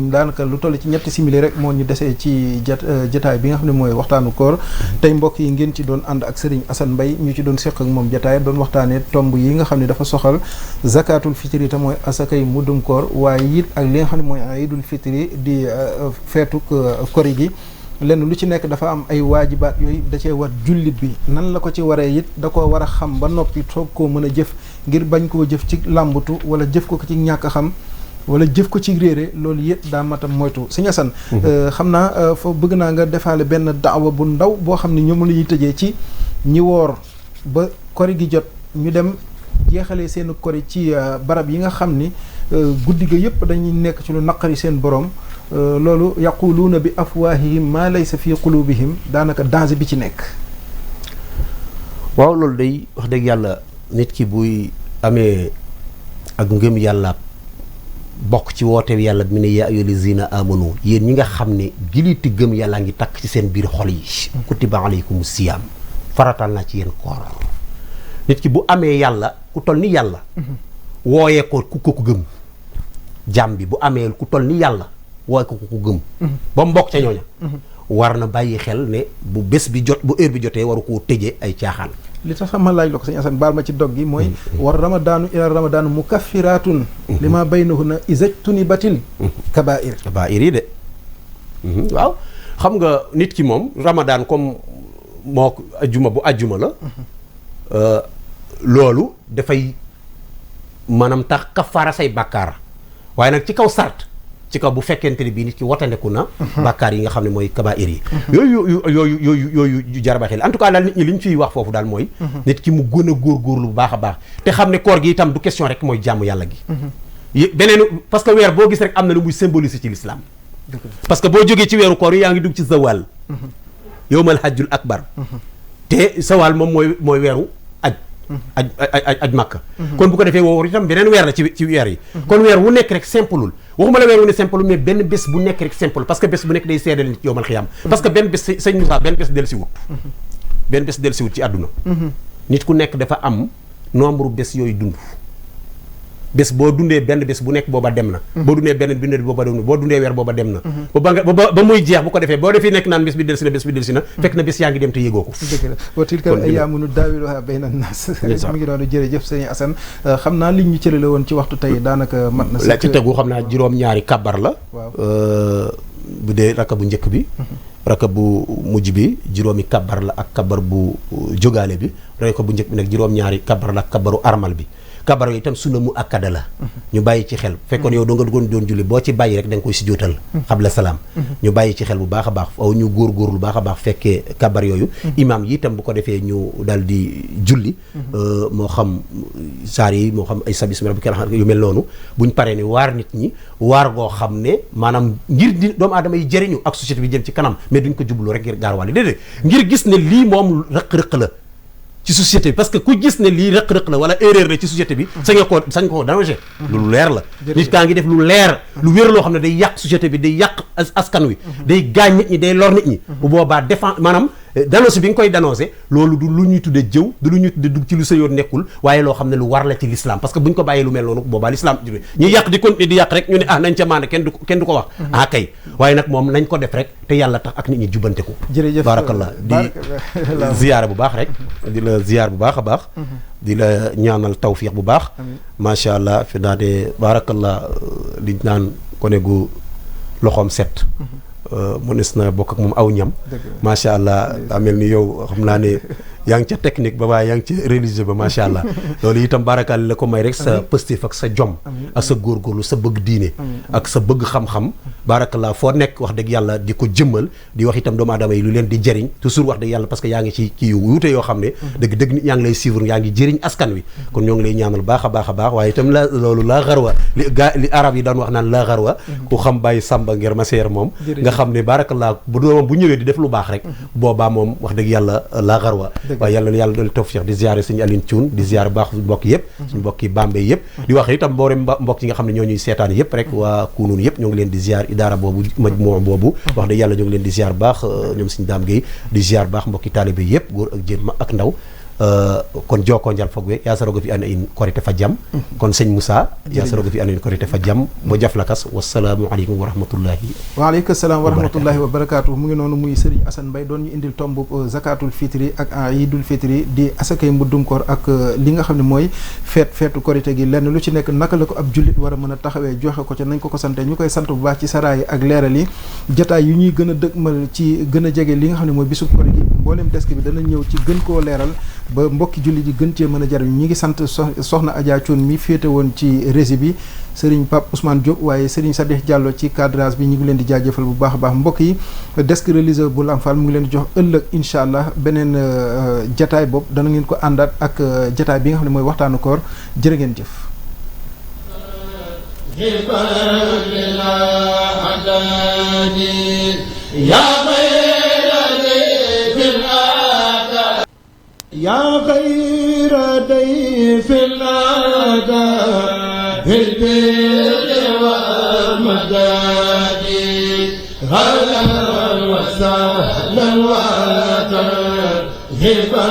daanaka lu toll ci ñetti simili rek moo ñu desee ci jataay bi nga xam ne mooy waxtaanu koor tey mbokk yi ngeen ci doon ànd ak Serigne Assane Mbaye ñu ci doon séq ak moom jataay doon waxtaanee tomb yi nga xam ne dafa soxal zakatul fitri te mooy asakay muddum koor waaye it ak li nga xam ne mooy iidul fitri di feetu kori gi lenn lu ci nekk dafa am ay waajibaat yooyu da cee war jullit bi nan la ko ci waree it da koo war a xam ba noppi soog koo mën a jëf ngir bañ koo jëf ci làmbatu wala jëf ko ci ñàkk a xam wala jëf ko ci réere loolu yëpp daa matam moytu sëñ Assane xam naa foofu bëgg naa nga defaale benn daawa bu ndaw boo xam ne ñoom la ñuy tëjee ci ñi woor ba kori gi jot ñu dem jeexalee seen kori ci barab yi nga xam ni guddi ga yëpp dañuy nekk ci lu naqari seen borom loolu yaquluuna bi afwaahihim maa laysa fi qulubihim daanaka danger bi ci nekk waaw loolu day wax dëgg yàlla nit ki buy amee ak ngëm yàlla bokk ci woote yàlla bi mu ne yaa ayyuhal lazina amanu yéen ñi nga xam ne giliti gëm yàlla ngi takk ci seen biir xol yi kutiba alaykum siyaam faratal naa ci yéen koor nit ki bu amee yàlla ku toll ni yàlla wooyee ko ku gëm jàmm bi bu amee ku toll ni yàlla wooye ko ku gëm ba mu bokk ca ñooña war na bàyyi xel ne bu bés bi jot bu heure bi jotee waru koo tëjee ay caaxaan li tax ma laaj la ko sëñ Assane baal ma ci dog gi mooy war ramadaanu ila ramadaanu mukaffiratun li ma baynahunna izajtunibatil kabair yi de waaw xam nga nit ki moom ramadaan comme moo ajjuma bu ajjuma la loolu dafay maanaam tax kafaara say bàkkaar waaye nag ci kaw sart ci kaw bu fekkente ni bii nit ki watandeku na bàkkaar yi nga xam ne mooy kabaa'ir yi yooyu jarabaxel en tout cas daal nit ñi li ñu ciy wax foofu daal mooy nit ki mu gën a góorgóorlu bu baax a baax te xam ne koor gi itam du question rek mooy jaamu yàlla gi beneen parce que weer boo gis rek am na lu muy symboliser ci l'islam parce que boo jógee ci weeru koor yi yaa ngi dugg ci zawal yawmal hajjul akbar te zawal moom mooy weeru aj Makka kon bu ko defee woowu itam beneen weer la ci weer yi kon weer wu nekk rek simple waxuma la weer wu ne simple mais benn bés bu nekk rek simple parce que bés bu nekk day seedal nit yowmal xiyaam parce que benn bés sëñ Moussa benn bés del si wut ci àdduna nit ku nekk dafa am nombre bés yooyu dund bés boo dundee benn bés bu nekk booba dem na boo dundee benn bi booba dem na boo dundee weer booba dem na ba muy jeex bu ko defee boo defee nekk naan bés bi del si na fekk na bés yaa ngi dem te yëgoo ko dëgg la wa tilka ayyaamu nudaawiluhaa bayna naas mi ngi doon jërëjëf sëñ Assane xam naa liñ ñu cërale woon ci waxtu tey daanaka mat na la ci tegu xam naa juróom-ñaari kabar la waaw bu dee rakka bu njëkk bi rakka bu mujj bi juróomi kabar la ak kabar bu jógaale bi rakka bu njëkk bi nag juróom-ñaari kabar la ak kabaru armal bi kabar yooyu itam sunna mu akkada la ñu bàyyi ci xel fekkoon yow doo nga doon julli boo ci bàyyi rek da nga koy si jootal xabla salaam ñu bàyyi ci xel bu baax a baax aw ñu góor lu baax a baax fekkee kabar yooyu imaam yi itam bu ko defee ñu daal di julli moo xam saar yi moo xam ay sabis rabbika yu mel noonu buñ paree ni waar nit ñi waar goo xam ne maanaam ngir di doomu aadama yi jëriñu ak société bi jëm ci kanam mais duñ ko jublu rek ngir gaarwaale déedéet ngir gis ne lii moom rëq-rëq la ci société bi parce que ku gis ne lii rëq-rëq la wala erreur la ci société bi sañ koo danger lu leer la nit kaa ngi def lu leer lu wér loo xam ne day yàq société bi day yàq askan wi day gaañ nit ñi day lor nit ñi bu boobaa défense maanaam dénoncé bi nga koy dénoncé loolu du lu ñuy tuddee jëw du lu ñuy tuddee dugg ci lu sa yoon nekkul waaye loo xam ne lu war la ci l'islam parce que bu ñu ko bàyyee lu mel noonu boobaa l'islam ñuy yàq di continuer di yàq rek ñu ne nañ ca maane kenn du ko wax kay waaye nag moom nañ ko def rek te yàlla tax ak nit ñi jubbante ko jërëjëf barakallah di ziyaara bu baax rek di la ziyaar bu baax a baax di la ñaanal tawfiq bu baax macha allah fi naa ne barakallah liñ naan kone gu loxoom set mënees na bokk ak moom aw ñam macha allah daa mel ni yow xam naa ne yaa ngi ca technique ba waaye yaa ngi ca religieux ba macha allah loolu itam barakaal la ko may rek sa positif ak sa jom ak sa góorgóorlu sa bëgg diine ak sa bëgg xam-xam barakallah foo nekk wax dëgg yàlla di ko jëmmal di wax itam doomu aadama yi lu leen di jëriñ toujours wax dëgg yàlla parce que yaa ngi ci kii yu wuute yoo xam ne dëgg nit yaa ngi lay suivre yaa ngi jëriñ askan wi kon ñoo ngi lay ñaanal baax a baax a baax waaye itam la loolu laa xarwa li arab yi daan wax naan laa xarwa ku xam bàyyi sàmba ngir ma seer moom nga xam ne barakallah bu doomam bu ñëwee di def lu baax rek boobaa moom wax dëgg yàlla laa xarwa waaye yàlla na yàlla doolu tawfiq di ziare suñu Aline Thioune di ziare baax suñu mbokk yëpp suñu mbokki Bambey yëpp di wax itam mboolem mbokk yi nga xam ne ñoo ñuy seetaan yëpp rek waa Kounoune yëpp ñoo ngi leen di ziare idaara boobu majmuu boobu wax dëgg yàlla ñoo ngi leen di ziare baax ñoom suñu Dame Gueye di ziare baax mbokki taalibe yëpp góor ak jigéen ak ndaw kon joko njal fogwe ya sarogo fi ana in korite fa jam kon sëñ Moussa ya sarogo fi ana in korite fa jam bo jaf lakas wasalaamu aleykum wa rahmatullahi wa aleykum salaam wa rahmatullahi wa barakatuh mu ngi noonu muy Serigne Assane Mbaye doon ñu indil tomb zakatul fitri ak iidul fitri di asakay mbuddum koor ak li nga xam ne mooy feetu korite gi lenn lu ci nekk naka la ko ab jullit war a mën a taxawee joxe ko ca nañ ko ko sante ñu koy sant bu baax ci saraay ak leeral yi jataay yu ñuy gën a dëgmal ci gën a jege li nga xam ne mooy bisub koor gi mboolem desk bi dana ñëw ci gën koo leeral ba mbokki jullit yi gën cee mën a jariñ ñi ngi sant soxna Adja Thioune mi féete woon ci régie bi Serigne Pape Ousmane Diop waaye Serigne Sadikh Diallo ci cadrage bi ñu ngi leen di jaajëfal bu baax a baax mbokk yi desk religieux bu Lamfal mu ngi leen di jox ëllëg incha allah beneen jataay boobu dana ngeen ko àndaat ak jataay bi nga xam ne mooy waxtaanu koor jërë ngeen jëf يا خير ضيف أتى بالبر والمداد هلا وسهلا وترحبا